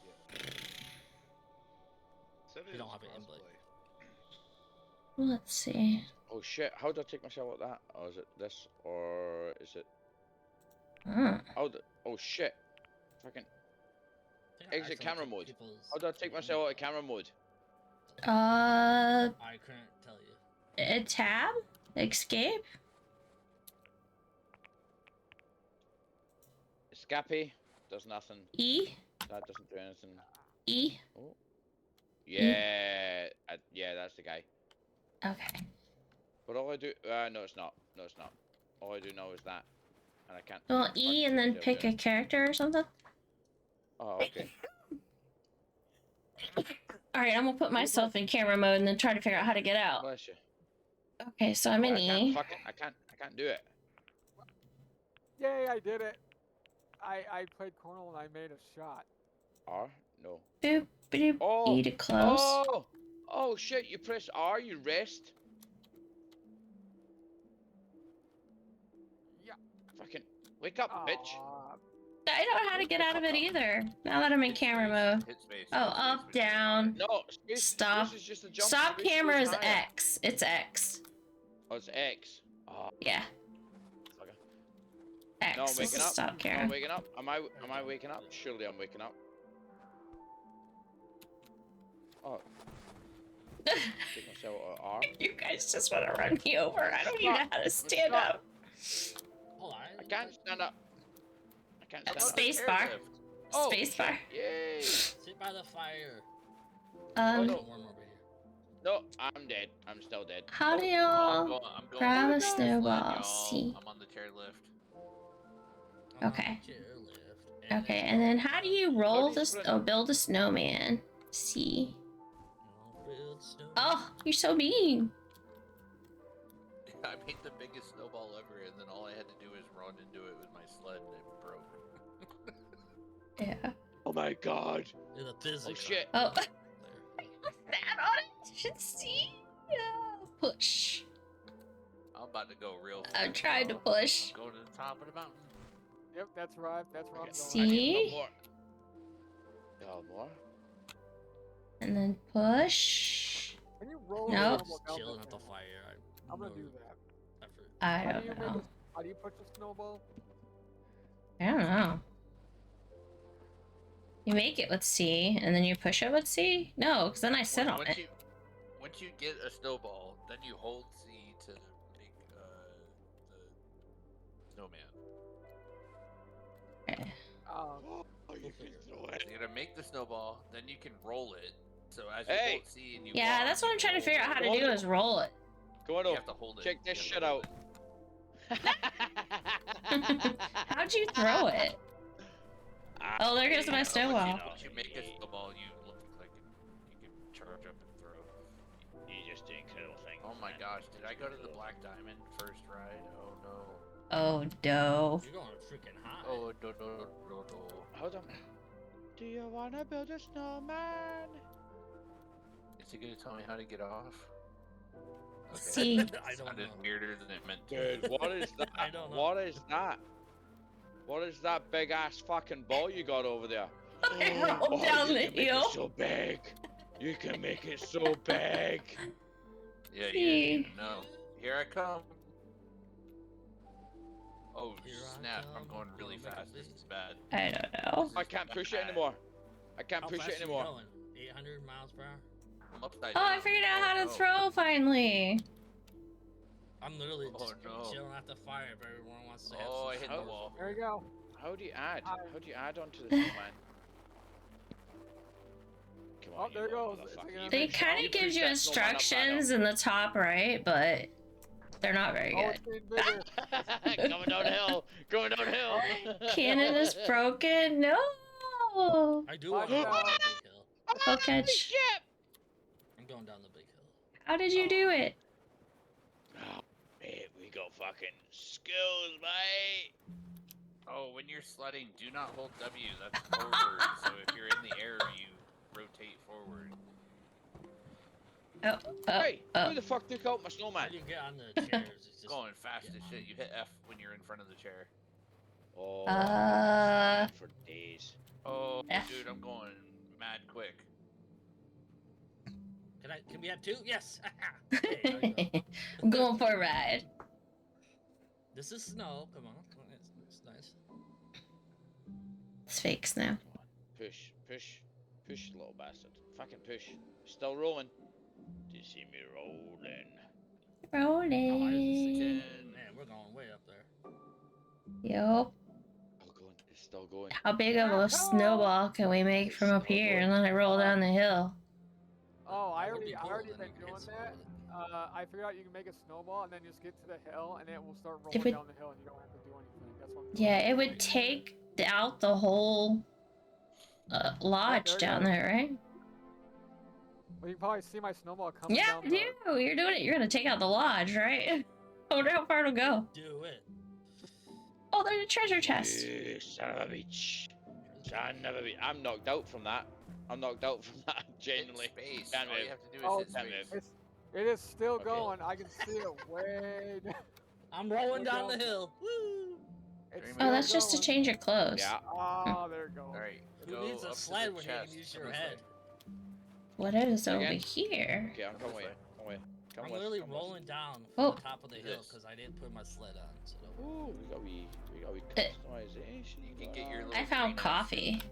S4: Yeah. Said
S2: You
S4: it
S2: don't
S4: is
S2: have an invite.
S4: crossplay.
S1: Let's see.
S6: Oh shit! How do I take myself out that? Or is it this? Or is it?
S1: Hmm.
S6: How do? Oh shit! Fucking
S2: I think I
S6: exit
S2: accidentally
S6: camera
S2: took
S6: mode.
S2: people's
S6: How do I take myself out of camera mode?
S2: I couldn't tell you.
S1: A tab? Escape?
S6: Escape does nothing.
S1: E?
S6: That doesn't do anything.
S1: E?
S6: Oh. Yeah. Yeah, that's the guy.
S1: Okay.
S6: But all I do, no, it's not. No, it's not. All I do now is that, and I can't.
S1: Well,
S6: fucking
S1: E
S6: see
S1: and then
S6: myself
S1: pick a
S6: doing it.
S1: character or something?
S6: Oh, okay.
S1: Alright, I'm gonna put myself in camera mode and then try to figure out how to get out.
S6: Bless you.
S1: Okay, so I'm
S6: Oh,
S1: in
S6: I can't
S1: E.
S6: fucking. I can't do it.
S3: Yay, I did it. I played Cornel and I made a shot.
S6: R? No.
S1: Boop, boop,
S6: Oh.
S1: E to close.
S6: Oh. Oh shit! You press R, you rest.
S3: Yeah.
S6: Fucking wake up, bitch.
S3: Aw,
S1: I don't know how to get out of it either. Now that I'm in
S5: Hit
S1: camera
S5: space,
S1: mode.
S5: Hit space.
S1: Oh,
S5: hit space
S1: up,
S5: when you're
S1: down.
S6: No, space.
S1: Stop.
S6: Space is just a jump.
S1: Stop
S6: Space
S1: camera
S6: goes
S1: is
S6: higher.
S1: X. It's X.
S6: Oh, it's X. Oh,
S1: Yeah.
S6: okay.
S1: X
S6: No, I'm
S1: is
S6: waking
S1: the
S6: up.
S1: stop
S6: Am I
S1: camera.
S6: waking up? Am I waking up? Surely I'm waking up. Oh, take myself out of R.
S1: You guys just want to run me over. I don't even know how to stand
S6: Stop.
S1: up.
S2: Hold on.
S6: I can't stand up. I can't stand
S1: That's
S6: up.
S1: space
S5: Airlift.
S1: bar.
S6: Oh,
S1: Space bar.
S6: Yay!
S2: Sit by the fire.
S6: Oh,
S1: Um,
S6: no.
S2: Warm over here.
S6: No, I'm dead. I'm still dead.
S1: how do
S5: I'm
S1: y'all
S5: going
S1: grab
S5: over
S1: a
S5: the sled,
S1: snowball?
S5: y'all.
S1: See.
S5: I'm on the chairlift.
S2: I'm on
S1: Okay.
S2: the chairlift,
S1: Okay,
S2: it's
S1: and then
S2: all
S1: how do
S2: about,
S1: you roll
S6: do you
S1: this?
S6: put it-
S1: Oh, build a snowman. See.
S2: build snow-
S1: Oh, you're so mean.
S5: I made the biggest snowball ever, and then all I had to do was run into it with my sled, and it broke.
S1: Yeah.
S6: Oh my god.
S2: Yeah, the physics.
S6: Oh shit.
S1: Oh.
S2: There.
S1: That on it. Should see. Yeah. Push.
S5: I'm about to go real fast.
S1: I'm trying to
S5: y'all.
S1: push.
S5: I'm going to the top of the mountain.
S3: yep, that's right. That's where I'm going.
S1: See?
S6: I need one more. Oh, more?
S1: And then push.
S3: Can you roll
S1: Nope.
S3: a
S2: I'm
S3: snowball
S2: just
S3: down
S2: chilling
S3: the
S2: at the
S3: hill?
S2: fire.
S3: I'm gonna
S2: no
S3: do that.
S2: effort.
S1: I
S3: How do you
S1: don't
S3: make
S1: know.
S3: a, how do you push a snowball?
S1: I don't know. You make it with C, and then you push it with C? No, because then I sit on it.
S5: Once you get a snowball, then you hold C to make the snowman.
S1: Okay.
S6: Oh, you can throw it.
S5: So you're gonna make the snowball, then you can roll it. So as you
S6: Hey!
S5: hold C and you
S1: Yeah,
S5: walk,
S1: that's what I'm trying to figure out how to
S6: Hold
S1: do
S6: it.
S1: is roll it.
S6: Come on
S5: You
S6: up.
S5: have to hold it.
S6: Check
S5: You
S6: this
S5: have to
S6: shit
S5: hold
S6: out.
S5: it.
S1: How'd you throw it? Oh, there goes my
S5: Yeah,
S1: snowball.
S5: Once you make a snowball, you look like you can charge up and throw.
S6: You just do incredible things.
S5: Oh my gosh, did I go to the Black Diamond first ride? Oh no.
S1: Oh, no.
S2: You're going freaking high.
S5: Oh no.
S6: Hold on. Do you wanna build a snowman?
S5: Is it gonna tell me how to get off? Okay.
S1: See.
S2: I
S5: That
S2: don't
S5: sounded
S2: know.
S5: weirder than it meant to.
S6: Dude, what is that?
S2: I don't know.
S6: What is that? What is that big ass fucking ball you got over there?
S1: I rolled down
S6: you
S1: the
S6: can make
S1: hill.
S6: it so big. You can make it so big.
S5: Yeah, you
S1: See.
S5: didn't even know. Here I come. Oh
S2: Here I
S5: snap! I'm
S2: come,
S5: going really
S2: gonna make
S5: fast.
S2: it
S5: This
S2: big.
S5: is bad.
S1: I don't know.
S6: I can't push it anymore. I can't
S2: How
S6: push
S2: fast
S6: it
S2: are you
S6: anymore.
S2: going? 800 miles per hour?
S5: I'm upside
S1: Oh,
S5: down.
S1: I figured out how to
S5: no.
S1: throw finally.
S2: I'm literally
S5: Oh,
S2: just
S5: no.
S2: chilling at the fire if everyone wants to have
S5: Oh, I
S2: some
S5: hit
S2: fun.
S5: the wall.
S3: There you go.
S6: How do you add?
S3: Hi.
S6: How do you add onto the snowman? Come
S3: Oh,
S6: on, you
S3: there
S6: little
S3: goes. It's
S6: motherfucker.
S3: again.
S6: You
S1: They
S6: push-
S1: kind
S6: you
S1: of gives
S6: push
S1: you
S6: that snowman up that hill.
S1: instructions in the top right, but they're not very
S3: Oh,
S1: good.
S3: it's getting bigger.
S6: Going downhill. Going downhill.
S1: Cannon is broken. No.
S2: I do
S3: Watch
S2: want to go down
S3: out.
S2: the big hill.
S1: I'll
S6: Holy
S1: catch.
S6: shit!
S2: I'm going down the big hill.
S1: How did you do it?
S6: Oh, mate, we got fucking skills, mate.
S5: Oh, when you're sledding, do not hold W. That's forward. So if you're in the air, you rotate forward.
S6: Hey,
S1: Oh.
S6: who the fuck took out my
S2: How
S6: snowman?
S2: do you get on the chairs? It's just
S5: Going fast as shit. You hit F when you're in front of the chair.
S6: Oh, for days.
S5: Oh,
S1: F.
S5: dude, I'm going mad quick.
S2: Can we have two? Yes. Hey, there you go.
S1: I'm going for a ride.
S2: This is snow. Come on. It's nice.
S1: It's fake snow.
S6: Push, push, push, little bastard. Fucking push. Still rolling. Do you see me rolling?
S1: Rolling.
S2: Man, we're going way up there.
S1: Yup.
S6: Still going. It's still going.
S1: How big of a snowball can we make from up here and let it roll down the hill?
S3: Oh, I
S2: That would be
S3: already
S2: cool, then
S3: been
S2: you can hit
S3: doing
S2: snow
S3: that.
S2: with it.
S3: I figured out you can make a snowball and then just get to the hill and it will start
S1: It
S3: rolling
S1: would-
S3: down the hill and you don't have to do anything. That's what I'm
S1: Yeah,
S3: doing.
S1: it would take out the whole lodge
S3: there you
S1: down
S3: go.
S1: there, right?
S3: Well, you can probably see my snowball coming
S1: Yeah,
S3: down the...
S1: You're doing it. You're gonna take out the lodge, right? I wonder how far it'll go.
S2: Do it.
S1: Oh, there's a treasure chest.
S6: You son of a bitch. Son of a bitch. I'm knocked out from that. I'm knocked out from that. Genuinely.
S5: Hit space.
S6: Can't
S5: All you
S6: move.
S5: have to do is
S3: Oh,
S5: hit
S6: can't
S5: space.
S3: It is still
S6: Okay.
S3: going. I can see it way down.
S2: I'm rolling
S3: Look
S2: down
S3: out.
S2: the hill. Woo!
S3: It's
S5: Oh,
S1: Oh,
S3: still
S1: that's just to
S3: going.
S1: change your clothes.
S6: Yeah.
S3: Oh, there it goes.
S5: All right.
S2: Who
S5: Go
S2: needs a
S5: up to
S2: sled
S5: the
S2: when you can
S5: chest.
S2: use
S5: Come
S2: your
S5: this
S2: head?
S5: way.
S1: What is over
S6: Again?
S1: here?
S6: Okay, I'm
S5: Come
S6: coming
S5: this
S6: with you.
S5: way.
S6: Come with you. Come
S2: I'm
S6: with.
S2: literally
S6: come with.
S2: rolling down from
S1: Oh.
S2: the top of the hill
S6: This.
S2: because I didn't put my sled on. So don't worry.
S6: Ooh, we got wee
S1: Uh,
S6: customization.
S5: You can get your
S6: going on.
S5: little
S1: I found
S5: green eggs.
S1: coffee.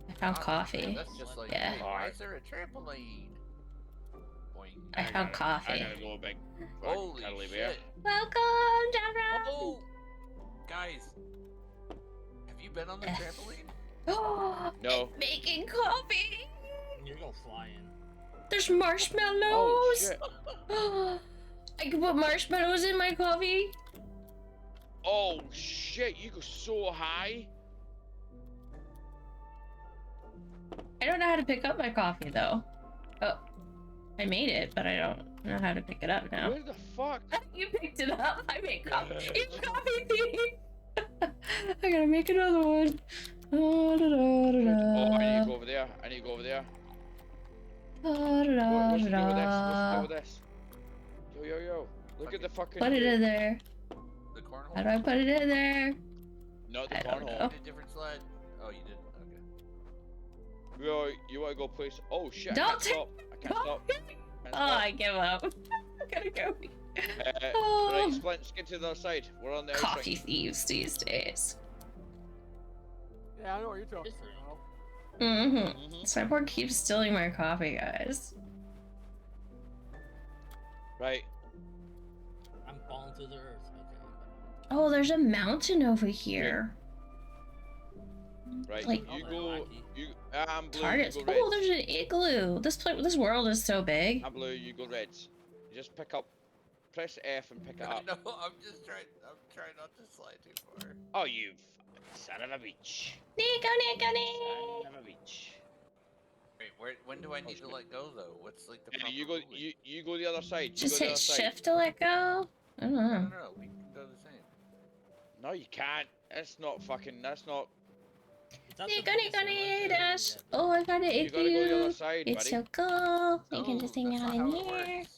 S1: I found
S5: Ah,
S1: coffee.
S5: That's just like,
S1: Yeah.
S5: hey, why is there a trampoline? Boing.
S1: I found
S6: I'm
S1: coffee.
S6: gonna go big.
S5: Holy
S6: cuddly bear.
S5: shit.
S1: Welcome, John Rob.
S5: Oh! Guys, have you been on the trampoline?
S1: Oh,
S6: No.
S1: making coffee.
S2: You're going flying.
S1: There's marshmallows.
S6: Oh shit.
S1: I can put marshmallows in my coffee.
S6: Oh shit, you go so high.
S1: I don't know how to pick up my coffee though. Oh, I made it, but I don't know how to pick it up now.
S6: Where the fuck?
S1: You picked it up. I made coffee. You coffee thief. I gotta make another one.
S6: Oh, I need to go over there. I need to go over there. What's the deal with this? What's the deal with this? Yo, yo, yo. Look at the fucking...
S1: Put it in there.
S5: The cornhole?
S1: How do I put it in there?
S6: Not the
S1: I don't
S6: cornhole.
S1: know.
S5: Need a different sled. Oh, you didn't? Okay.
S6: Yo, you wanna go place... Oh shit, I
S1: Don't
S6: can't stop. I can't stop. Can't
S1: Oh,
S6: stop.
S1: I give up. I gotta go.
S6: Right,
S1: Oh,
S6: Splint, get to the other side. We're on the outside.
S1: coffee thieves these days.
S3: Yeah, I know what you're talking
S2: Good for you.
S3: about.
S1: Mm-hmm.
S6: Mhm.
S1: Cyborg keeps stealing my coffee, guys.
S6: Right.
S2: I'm falling through the earth. Okay.
S1: Oh, there's a mountain over here.
S6: Right.
S1: Like-
S6: you
S2: Oh,
S6: go...
S2: lucky.
S6: You... I'm blue,
S1: Targets.
S6: you go reds.
S1: Oh, there's an igloo. This world is so big.
S6: I'm blue, you go reds. You just pick up... Press F and pick it
S5: I
S6: up.
S5: know, I'm trying not to slide too far.
S6: Oh, you son of a bitch.
S1: Nico.
S6: Son of a bitch.
S5: Wait, when do I need to let go though? What's like the
S6: Yeah,
S5: proper
S6: you go...
S5: ruling?
S6: You go the other side. You
S1: Just
S6: go the
S1: hit
S6: other side.
S1: shift to let go. I don't
S5: No,
S1: know.
S5: no, we can go the same.
S6: No, you can't. That's not fucking... That's not...
S2: It's not the
S1: Nico,
S2: biggest one, right?
S1: dash.
S2: Yeah.
S1: Oh, I got an
S6: You gotta go the
S1: igloo.
S6: other side,
S1: It's
S6: buddy.
S1: so cool. You can
S5: No,
S1: just hang
S5: that's
S1: out
S5: not
S1: in
S5: how it
S1: here.
S5: works.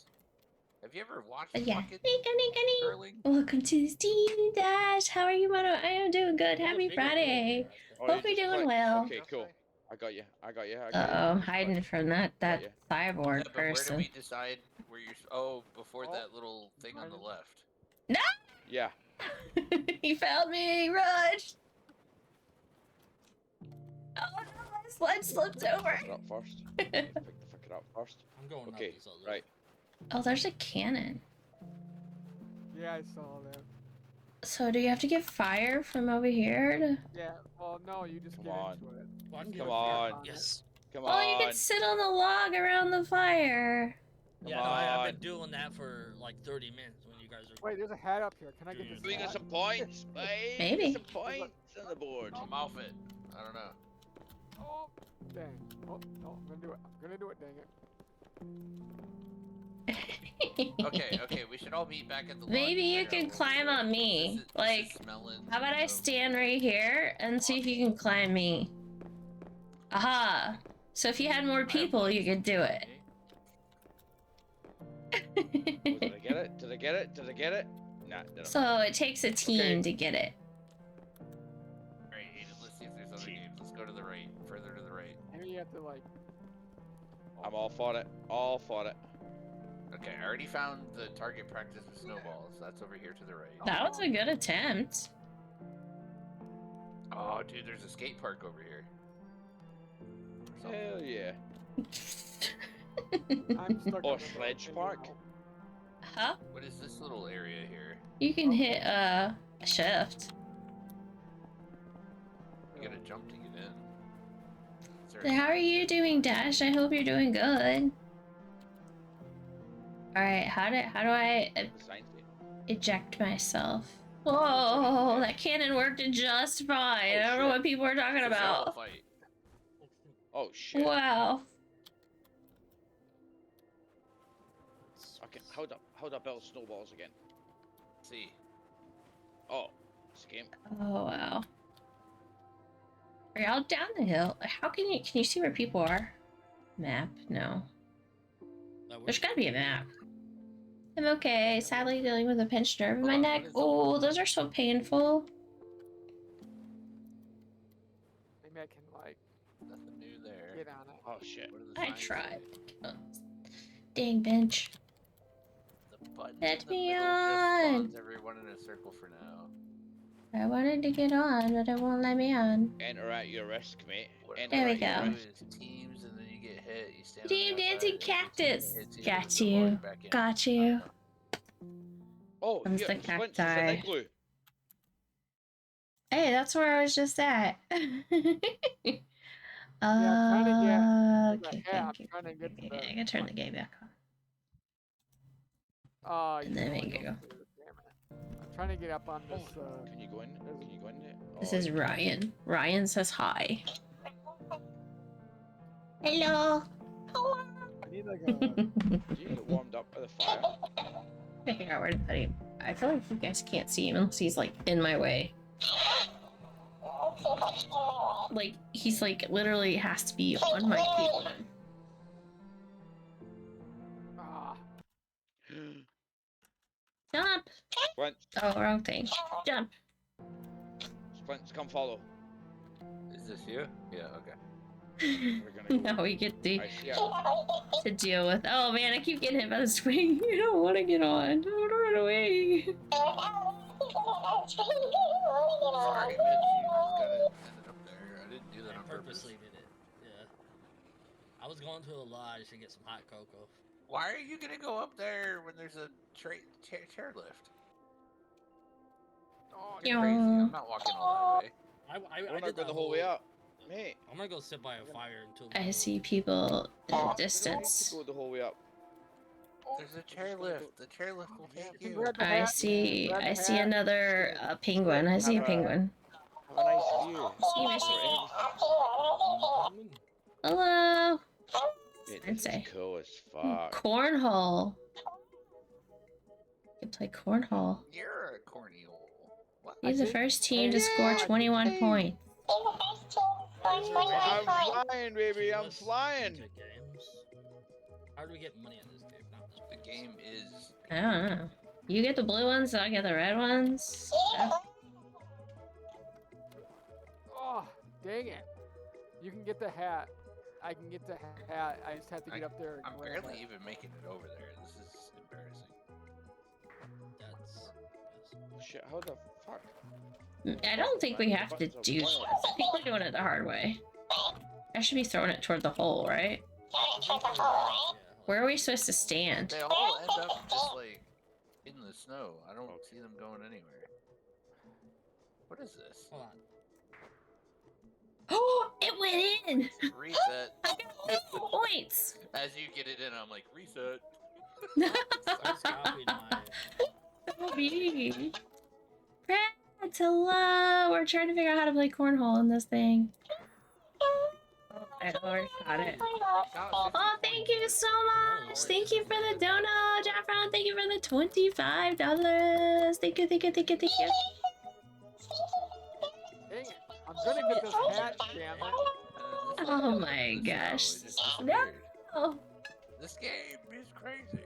S5: Have you ever watched
S1: But yeah.
S5: fucking
S1: Nico.
S5: curling?
S1: Welcome to the Steam Dash. How are you, Mono? I am doing good.
S2: There's a
S1: Happy
S2: bigger
S1: Friday.
S2: pool.
S6: Oh,
S1: Hope
S6: you
S1: you're
S6: just
S1: doing
S6: click.
S1: well.
S6: Okay, cool. I got you. I got you. I got
S1: Uh
S6: you.
S1: oh, I'm
S6: Just
S1: hiding
S6: click.
S1: from that
S6: ya.
S1: cyborg
S5: Yeah, but where do
S1: person.
S5: we decide where you're? Oh, before
S3: Oh.
S5: that little thing on the
S3: Right.
S5: left.
S6: Yeah.
S1: He found me, Rush. Oh no, my sled slipped over.
S6: Pick it up first. Pick the fucker up first.
S2: I'm going
S6: Okay,
S2: up this other
S6: right.
S1: Oh, there's a cannon.
S3: Yeah, I saw that.
S1: So do you have to get fire from over here to...
S3: Yeah, well, no, you just
S6: Come
S3: get
S6: on.
S3: into it.
S2: Well, I can
S3: Come
S2: get
S6: on.
S2: fire. Yes.
S6: Come
S1: Oh,
S6: on.
S1: you can sit on the log around the fire.
S6: Come
S2: Yeah, no, I have
S6: on.
S2: been doing that for like 30 minutes when you guys are.
S3: Wait, there's a hat up here. Can I get
S2: Doing
S3: this
S6: We got
S3: hat?
S6: some points. Wait,
S1: Maybe.
S6: some points on the board.
S5: I'm off it. I don't know.
S3: Oh, dang. Oh, no, I'm gonna do it. I'm gonna do it, dang it.
S5: Okay, we should all meet back at the lodge
S1: Maybe
S5: and
S1: you
S5: figure out
S1: can
S5: what we're
S1: climb
S5: doing.
S1: on me.
S5: This is
S1: Like,
S5: smelling
S1: how about I
S5: of-
S1: stand right here and see if you can climb me? Aha! So if you had more
S5: I have
S1: people, you
S5: legs.
S1: could do it.
S6: Oh, did I get it? Did I get it? Did I get it? Nah, didn't.
S1: So it takes a team
S3: Okay.
S1: to get it.
S5: Alright, Aiden, let's see if there's other games. Let's go to the right, further to the right.
S3: Maybe you have to, like...
S6: I'm all for it. All for it.
S5: Okay, I already found the target practice with snowballs. That's over here to the right.
S1: That was a good attempt.
S5: Oh, dude, there's a skate park over here. Or something.
S6: Hell yeah.
S3: I'm stuck
S6: Or
S3: on the
S6: sledge
S3: road.
S6: park.
S1: Huh?
S5: What is this little area here?
S1: You can hit shift.
S5: You gotta jump to get in. Is there
S1: So how are you doing, Dash? I hope you're doing good. Alright, how do I
S6: The sign thing.
S1: eject myself? Whoa, that cannon worked just fine. I don't know
S6: shit.
S1: what people are talking
S5: It's a shovel
S1: about.
S5: fight.
S6: Oh shit.
S1: Wow.
S6: Okay, hold up, build snowballs again.
S5: See.
S6: Oh, it's a game.
S1: Oh wow. Are y'all down the hill? How can you see where people are? Map? No. There's gotta be a map. I'm okay. Sadly dealing with a pinched nerve in my
S5: Hold on,
S1: neck.
S5: what is
S1: Oh, those are so painful.
S3: Maybe I can, like,
S5: Nothing new there.
S3: get on it.
S6: Oh shit.
S5: What do the
S1: I
S5: signs
S1: tried.
S5: say?
S1: Dang bench.
S5: The button
S1: Let
S5: in the
S1: me
S5: middle
S1: on.
S5: just spawns everyone in a circle for now.
S1: I wanted to get on, but it won't let me on.
S6: Enter at your risk, mate.
S5: What
S6: Enter
S1: There we
S6: at your
S1: go.
S5: do
S6: risk.
S5: is teams and then you get hit, you stand
S1: Team
S5: on the
S1: dancing
S5: outside, every team
S1: cactus.
S5: that hits
S1: Got
S5: is the ball
S1: you.
S5: back in.
S1: Got
S5: I
S1: you.
S5: don't know.
S6: Oh,
S1: Comes
S6: yeah,
S1: the
S6: Splint, there's
S1: cacti.
S6: an igloo.
S1: Hey, that's where I was just at.
S3: I'm trying to get the
S1: Okay,
S3: hat. I'm
S1: okay,
S3: trying to get to
S1: okay,
S3: the...
S1: I gotta turn the game back on.
S3: Oh,
S1: And then
S3: only
S1: make it go.
S3: upstairs, damn it. I'm trying to get up on this,
S6: Can you go in? Can you go in there?
S1: This
S6: Oh,
S1: is
S6: you-
S1: Ryan. Ryan says hi. Hello.
S3: I need, like, a...
S6: Do you get warmed up by the fire?
S1: Figure out where to put him. I feel like you guys can't see him unless he's like in my way. Like he's like literally has to be on my table.
S3: Ah,
S1: Jump!
S6: Splint,
S1: Oh, wrong thing. Jump.
S6: Splint, come follow.
S5: Is this you? Yeah, okay.
S6: We're gonna go.
S1: Now we get to
S6: Yeah.
S1: deal with. Oh man, I keep getting hit by the swing. I don't want to get on. Don't run away.
S5: Sorry, Mitch, you just got it ended up there. I didn't do that
S2: I
S5: on purpose.
S2: purposely did it. Yeah. I was going to the lodge to get some hot cocoa.
S5: Why are you gonna go up there when there's a chairlift?
S3: oh,
S5: You're crazy. I'm not walking all that way.
S2: I
S6: We're
S2: did
S6: not
S2: that
S6: going the whole way up. Mate,
S2: I'm gonna go sit by a fire until.
S1: I see people in the
S6: we don't need
S1: distance.
S6: to go the whole way up.
S5: There's a chairlift. The chairlift will take you.
S3: grab the
S1: I
S3: hat.
S1: see.
S3: Grab the
S1: I see
S3: hat.
S1: another penguin. I see a penguin.
S6: Have a nice view.
S1: See my
S6: Over everything.
S1: Hello.
S6: Mate,
S1: I'd
S6: this
S1: say.
S6: is cool as fuck.
S1: Cornhole. You can play cornhole.
S5: You're a corny hole. What?
S1: He's the first team to score 21 points.
S6: I'm flying, baby. I'm flying.
S2: Games. How do we get money in this game? Not this
S5: The game is.
S1: I don't know. You get the blue ones, I'll get the red ones. Yeah.
S3: Oh, dang it. You can get the hat. I can get the hat. I just have to get up there and
S5: I'm
S3: grab
S5: barely
S3: it.
S5: even making it over there. This is embarrassing.
S2: That's.
S6: Oh, shit, how the fuck?
S1: I don't think we have to do this. I think we're doing it the hard way. I should be throwing it toward the hole, right? Where are we supposed to stand?
S5: They all end up just like in the snow. I don't see them going anywhere. What is this?
S2: Hold on.
S1: Oh, it went in!
S5: Reset.
S1: I got 50 points!
S5: As you get it in, I'm like, reset.
S2: Starts copying my.
S1: Toby. Brett, hello. We're trying to figure out how to play cornhole in this thing. Oh, I already got it. Oh, thank you so much. Thank you for the donut, Jaffron. Thank you for the $25. Thank you, thank you, thank you, thank you.
S3: Dang it. I'm gonna get this hat, damn it.
S1: Oh my gosh. No.
S5: This game is crazy.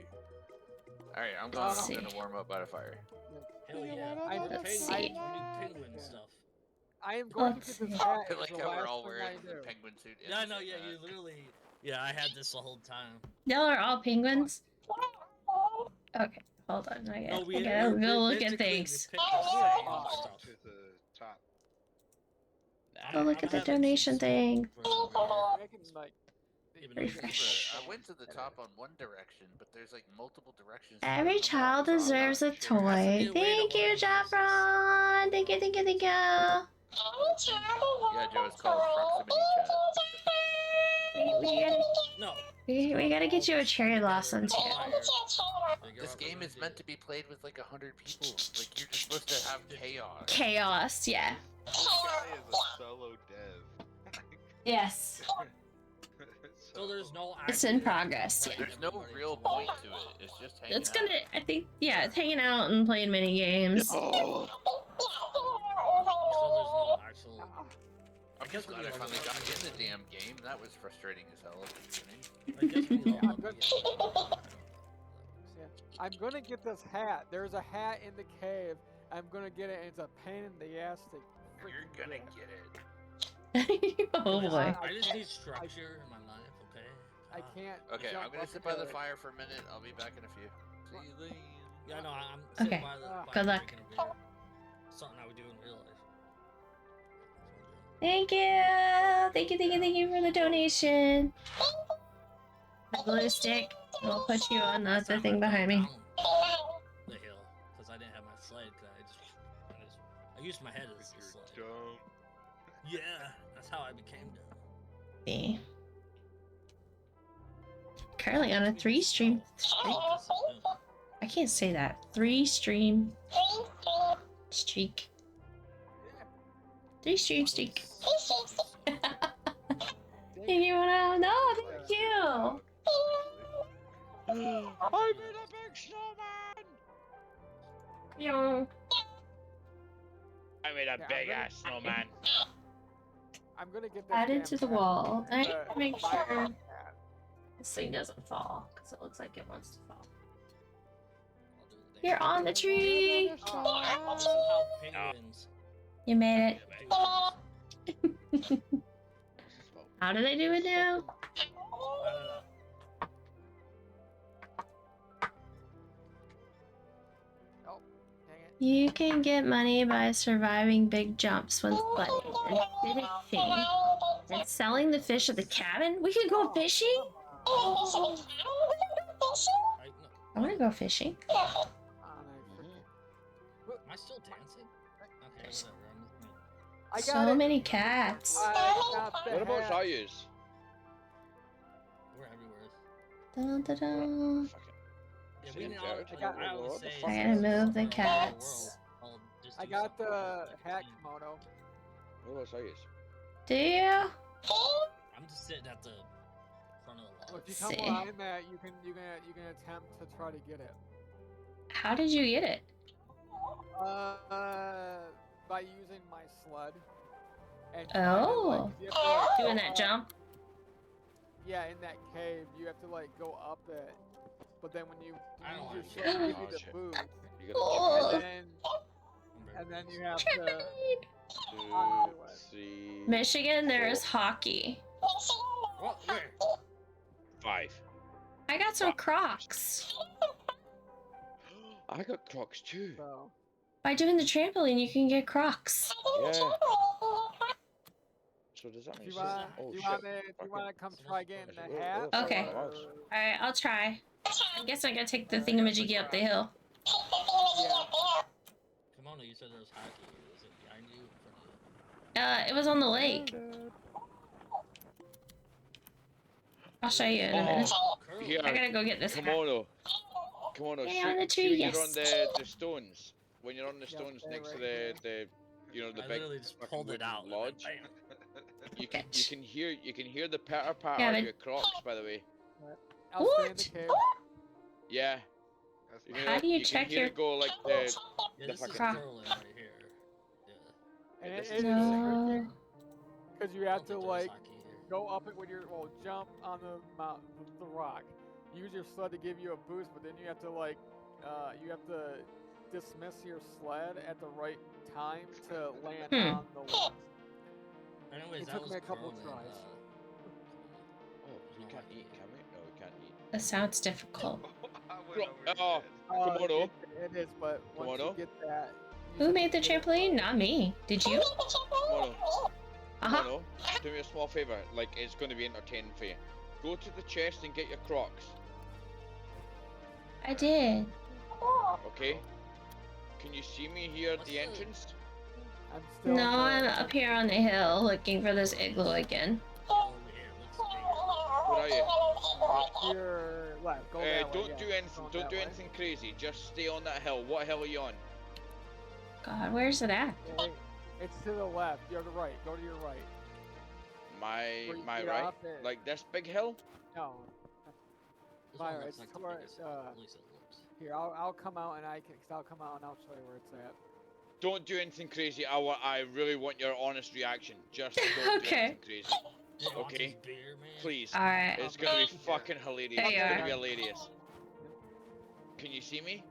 S5: Alright, I'm
S1: Let's see.
S5: gonna warm up by the fire.
S2: Hell yeah.
S1: Let's
S2: Penguin,
S1: see.
S2: we do penguin stuff.
S3: I am going
S1: Let's
S3: to get this
S1: see.
S3: hat.
S5: I feel like
S3: It's the
S5: how we're
S3: last
S5: all
S3: thing
S5: wearing
S3: I
S5: the
S3: do.
S5: penguin suit. and
S2: Yeah, I
S5: the
S2: know.
S5: same
S2: Yeah,
S5: hat.
S2: you literally. Yeah, I had this the whole time.
S1: Y'all are all penguins? Okay, hold on. I
S2: No,
S1: gotta
S2: we
S1: go look
S2: basically
S1: at things.
S2: picked the same
S3: Oh,
S2: stuff.
S4: To the top.
S1: Go look at the donation thing.
S3: I can, like,
S1: Refresh.
S5: I went to the top on one direction, but there's like multiple directions.
S1: Every child deserves a
S2: Has to be
S1: toy.
S2: a way to
S1: Thank you,
S2: organize this.
S1: Jaffron. Thank you, thank you, thank you.
S5: Yeah, Joe, it's called proximity chat.
S2: No.
S1: We gotta get you a cherry blossom too.
S5: This game is meant to be played with like 100 people. Like, you're just supposed to have chaos.
S1: Chaos, yeah.
S4: This guy is a solo dev.
S1: Yes.
S2: So there's no.
S1: It's in progress, yeah.
S5: There's no real point to it. It's just hanging
S1: It's
S5: out.
S1: gonna, I think, yeah, it's hanging out and playing mini games.
S2: So there's no actual.
S5: I'm just glad I finally got in the damn game. That was frustrating as hell at the beginning.
S2: I guess we all
S3: I'm
S2: have
S3: good.
S2: the-
S3: I'm gonna get this hat. There's a hat in the cave. I'm gonna get it, and it's a pain in the ass to
S5: You're
S3: freaking
S5: gonna
S3: get.
S5: get it.
S1: Oh boy.
S2: I just need structure in my life, okay?
S3: I can't.
S5: Okay,
S3: jump
S5: I'm gonna
S3: up
S5: sit by the
S3: to it.
S5: fire for a minute. I'll be back in a few. See you later.
S2: Yeah, no, I'm sitting
S1: Okay.
S2: by the. by
S1: Good luck.
S2: drinking a beer. Something I would do in real life.
S1: Thank you. Thank you, thank you, thank you for the donation. The blue stick. We'll put you on the thing behind me.
S2: The hill, because I didn't have my sled. Cause I used my head as a
S4: You're
S2: sled.
S4: dumb.
S2: Yeah, that's how I became dumb.
S1: See. Currently on a 3-stream streak. I can't say that. 3-stream streak. 3-stream streak. Thank you, no, thank you.
S6: I made a big snowman!
S1: Yo.
S6: I made a
S3: Yeah,
S6: big
S3: I'm
S6: ass snowman.
S3: I'm gonna get this.
S1: Add
S3: damn
S1: it to the
S3: hat.
S1: wall. I
S3: It's
S1: need
S3: a
S1: to make
S3: fire
S1: sure
S3: hat.
S1: this thing doesn't fall because it looks like it wants to fall.
S2: I'll do the thing.
S1: You're on the tree.
S2: Somehow penguins.
S1: You made it.
S2: do this.
S1: How do they do it now?
S2: I don't know.
S3: Oh, dang it.
S1: You can get money by surviving big jumps when sledding and finishing and selling the fish at the cabin. We could go fishing.
S2: I, no.
S1: I want to go fishing.
S3: Oh, no, freaking-
S2: Am I still dancing? Okay, whatever.
S3: I got
S1: So
S3: it.
S1: many cats.
S3: I got the
S6: What about
S3: hat.
S6: Zayas?
S2: We're everywhere.
S1: Dun, dun, dun.
S6: Fuck it.
S2: Yeah,
S6: Same
S2: we
S6: Jared.
S2: know.
S3: I got-
S2: I always say.
S3: I
S1: gotta move the
S2: we're all over the
S1: cats.
S2: world. I'll just
S3: I
S2: do
S3: got
S2: something
S3: the
S2: like
S3: hat
S2: 15.
S3: kimono.
S6: What about Zayas?
S1: Do you?
S2: I'm just sitting at the front of the
S3: Well,
S2: log.
S3: if you come
S1: See.
S3: behind that, you can attempt to try to get it.
S1: How did you get it?
S3: By using my sled. And
S1: Oh.
S3: you have to, like,
S1: Doing
S3: go
S1: that
S3: up-
S1: jump?
S3: Yeah, in that cave, you have to like go up it. But then when you
S2: I don't
S3: use
S2: like
S3: your sled,
S6: it.
S3: you
S6: Oh,
S3: need the
S6: shit.
S3: boost,
S6: You
S1: Oh.
S6: gotta
S3: and then you have to.
S1: Tripping.
S6: check 2, 3,
S1: Michigan, there is hockey.
S2: What? Where?
S6: 5.
S1: I got some Crocs.
S6: I got Crocs too.
S3: So
S1: By doing the trampoline, you can get Crocs.
S6: Yeah. So does that
S3: if
S6: make
S3: you
S6: sense?
S3: want,
S6: Oh
S3: if you
S6: shit.
S3: want to, if you
S6: Fucking-
S3: want to come try getting the
S6: Oh,
S3: hat.
S6: oh,
S1: Okay.
S3: or-
S1: Alright, I'll try. I guess I gotta take the thingamajiggy up the hill.
S3: Yeah.
S2: Kimono, you said there was hockey. Was it behind you? In front of you?
S1: It was on the lake. I'll show you in a minute.
S2: Curly.
S6: Here,
S1: I gotta go get this hat.
S6: Kimono. Kimono,
S1: Yeah,
S6: see,
S1: on the
S6: see
S1: tree,
S6: when you're on
S1: yes.
S6: the stones. When you're on the
S3: Yeah,
S6: stones
S3: stay
S6: next to
S3: right here.
S6: the you know, the
S2: I
S6: big
S2: literally just
S6: fucking
S2: pulled it
S6: wooden
S2: out. and then
S6: lodge.
S2: bam.
S6: You
S1: Catch.
S6: can hear the patter
S1: Yeah,
S6: of
S1: but-
S6: your Crocs, by the way.
S3: I'll stay in the
S1: What?
S3: cave.
S6: Yeah.
S4: That's
S6: You
S4: fine.
S6: hear
S1: How
S6: it-
S1: do you
S6: can
S1: check
S6: hear
S1: your-
S6: it go like
S2: Yeah,
S6: the
S2: this is
S6: fucking
S1: Croc.
S2: curling right here. Yeah.
S3: And
S6: this
S3: it
S6: is
S3: is
S6: curling.
S3: tricky
S1: No.
S3: because you
S2: I
S3: have
S2: don't
S3: to
S2: think there's
S3: like
S2: hockey here.
S3: go up it when you're jump on the rock. Use your sled to give you a boost, but then you have to like you have to dismiss your sled at the right time to land on the left.
S2: Anyways,
S3: It
S2: that
S3: took
S2: was
S3: me a couple
S2: curling,
S3: tries.
S6: Oh,
S2: There's
S6: we
S2: no
S6: can't
S2: hockey
S6: eat,
S2: here.
S6: can we? No, we can't eat.
S1: That sounds difficult.
S4: I went over your
S6: Oh,
S4: head.
S6: Kimono.
S3: It is, but once you
S6: Kimono?
S3: get that, you
S1: Who
S3: just
S1: made
S3: have
S1: the
S3: to get it
S1: trampoline?
S3: right.
S1: Not me. Did you?
S6: Kimono.
S1: Uh-huh.
S6: Kimono, do me a small favor. Like, it's going to be entertaining for you. Go to the chest and get your Crocs.
S1: I did.
S6: Okay? Can you see me here at
S2: What's
S6: the
S2: the-
S6: entrance?
S3: I'm still
S1: No,
S3: in the-
S1: I'm up here on the hill looking for this igloo again.
S2: Over here, it looks bigger.
S6: Where are you?
S3: to your left. Go that way.
S6: Don't
S3: yeah,
S6: do anything.
S3: going
S6: Don't
S3: that
S6: do
S3: way.
S6: anything crazy. Just stay on that hill. What hill are you on?
S1: God, where's it at?
S3: Yeah, it's to the left. You're to the right. Go to your right. Where you
S6: My
S3: get
S6: right?
S3: off it.
S6: Like this big hill?
S3: No.
S2: This one
S3: Myra,
S2: looks
S3: it's
S2: like the
S3: toward,
S2: biggest, at least it looks.
S3: Here, I'll come out and I'll come out and I'll show you where it's at.
S6: Don't do anything crazy. I really want your honest reaction. Just don't do
S1: Okay.
S6: anything crazy.
S2: You want
S6: Okay.
S2: this beer, man?
S6: Please.
S1: Alright.
S6: It's gonna be
S3: Yeah.
S6: fucking hilarious.
S1: There
S6: It's
S1: you
S6: gonna
S1: are.
S6: be hilarious. Can you see me?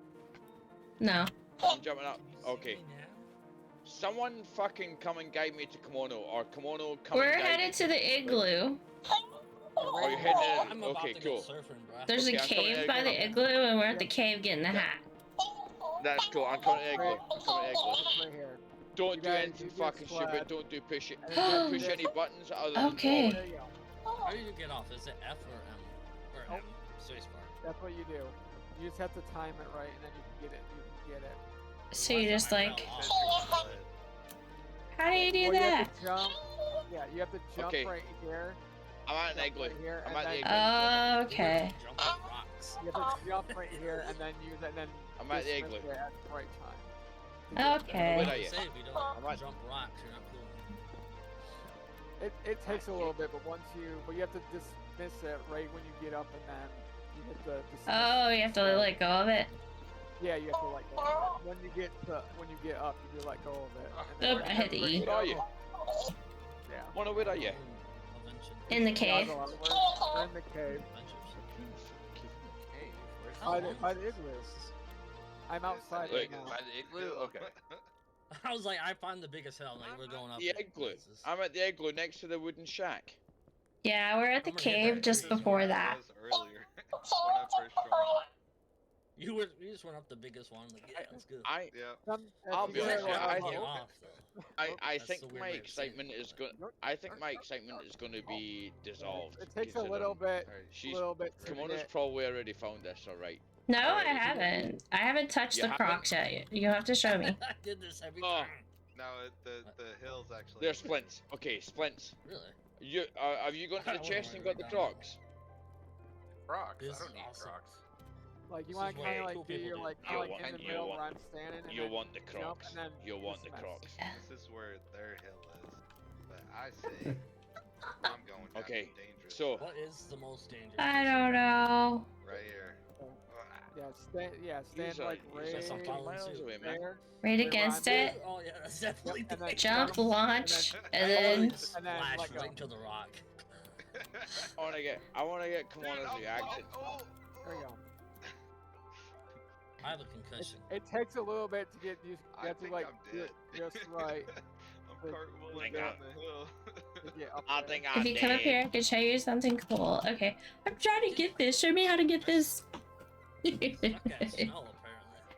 S1: No.
S6: I'm jumping up.
S2: Can you see
S6: Okay.
S2: me now?
S6: Someone fucking come and guide me to Kimono, or Kimono come
S1: We're
S6: and guide me.
S1: headed to the igloo.
S6: Oh, you're heading in.
S2: I'm about
S6: Okay,
S2: to
S6: cool.
S2: go surfing, bro.
S1: There's
S6: Okay,
S1: a
S6: I'm coming
S1: cave
S6: to
S1: by
S6: igloo.
S1: the igloo, and we're at the cave getting the hat.
S6: That's cool. I'm coming to igloo. I'm coming to igloo.
S3: It's right here.
S6: Don't
S3: You
S6: do
S3: gotta
S6: anything
S3: use your
S6: fucking
S3: sled.
S6: stupid. Don't do push it.
S3: And then
S6: Don't
S3: you
S6: push
S3: do
S6: any
S3: this.
S6: buttons other than
S1: Okay.
S3: There you go.
S2: How do you get off? Is it F or M? Or
S3: Oh.
S2: M? Spacebar.
S3: That's what you do. You just have to time it right, and then you can get it. You can get it.
S1: So you just like,
S2: Last
S1: how do you do
S3: Well, you
S1: that?
S3: have to jump. Yeah, you have to jump
S6: Okay.
S3: right here.
S6: I'm at an
S3: Jump
S6: igloo.
S3: right here,
S6: I'm
S3: and
S6: at the
S3: then-
S6: igloo.
S2: time.
S1: Okay.
S2: Jump on rocks.
S3: You have to jump right here, and then use it, and then
S6: I'm at the
S3: dismiss
S6: igloo.
S3: it at the right time.
S1: Okay.
S6: Where are you?
S2: Say if you
S6: I'm
S2: don't
S6: at-
S2: jump rocks, you're not cool.
S3: It takes a little bit, but you have to dismiss it right when you get up, and then you hit the dismiss.
S1: Oh, you have to let go of it?
S3: Yeah, you have to let go of it. When you get up, you do let go of it. and then
S1: Oop, I hit the
S3: whenever
S1: E.
S6: Where are you?
S3: Yeah.
S6: Mono, where are you?
S1: In the cave.
S3: We're in the cave.
S5: Hey, where's
S3: By the igloo. I'm outside right
S6: Look,
S3: now.
S5: By the igloo? Okay.
S2: I was like, I find the biggest hill, like we're going up.
S6: The
S2: it.
S6: igloo.
S2: This is-
S6: I'm at the igloo next to the wooden shack.
S1: Yeah, we're at the
S2: I'm gonna hit
S1: cave
S2: that
S1: just
S2: tree.
S1: before
S4: I
S1: that.
S4: was earlier when I first joined.
S2: You just went up the biggest one. Like, yeah, that's good.
S6: I
S4: Yeah.
S6: I'll be
S3: You
S6: honest
S3: get
S6: with you, I
S3: it,
S6: think-
S2: Get
S3: oh,
S2: off, though.
S6: I
S2: That's
S6: think
S2: the weird
S6: my
S2: way of saying
S6: excitement
S2: it.
S6: is going. I think my excitement is going to be dissolved.
S3: It takes a little
S6: considering
S3: bit,
S6: She's
S3: to
S6: Kimono's
S3: get.
S6: probably already found this, alright.
S1: No,
S6: Alright.
S1: I haven't. I haven't touched
S6: You
S1: the
S6: haven't?
S1: Crocs yet. You have to show me.
S2: I did this every
S6: Oh.
S2: time.
S4: No, the hills actually.
S6: There's splints. Okay, splints.
S2: Really?
S6: You have you gone to
S2: I
S6: the
S2: wanna
S6: chest and
S2: write
S6: got the
S2: it down.
S6: Crocs?
S5: Crocs.
S2: This
S5: I don't
S2: is
S5: need
S2: awesome.
S5: Crocs.
S3: Like
S2: This
S3: you want
S2: is
S3: to
S2: what
S3: kind of
S2: cool
S3: like be
S2: people do.
S3: like
S6: You
S3: like
S6: want-
S3: in the
S6: you
S3: middle
S6: want-
S3: where I'm standing. And
S6: You
S3: then
S6: want the
S3: jump
S6: Crocs.
S3: and then
S6: You want the
S3: dismiss.
S6: Crocs.
S4: This is where their hill is, but I say I'm going down
S6: Okay,
S4: the dangerous
S6: so-
S2: What is the most dangerous?
S1: I don't know.
S4: right here.
S3: Yeah, stand
S6: These are-
S3: like
S6: these
S2: are some
S3: right
S2: follows
S6: miles
S2: too.
S6: away, man.
S3: there.
S1: Right
S3: Wait,
S1: against
S3: where I'm
S1: it.
S2: Oh yeah, that's definitely
S3: Yep, and then
S2: dangerous.
S1: Jump, launch, and then.
S3: And then
S2: Splash
S3: let
S2: right
S3: go.
S2: into the rock.
S6: I wanna get Kimono's
S4: Dude,
S6: reaction.
S3: There you go.
S2: I have a concussion.
S3: It takes a little bit to get used.
S4: I
S3: You have to
S4: think
S3: like
S4: I'm
S3: do
S4: dead.
S3: it just right
S4: I'm cartwheeling
S6: Think
S4: down
S6: I-
S4: the hill.
S3: to get up
S6: I
S3: there.
S6: think
S1: If
S6: I'm
S1: you come up
S6: dead.
S1: here, I can show you something cool. Okay, I'm trying to get this. Show me how to get this.
S2: Suck at smell apparently.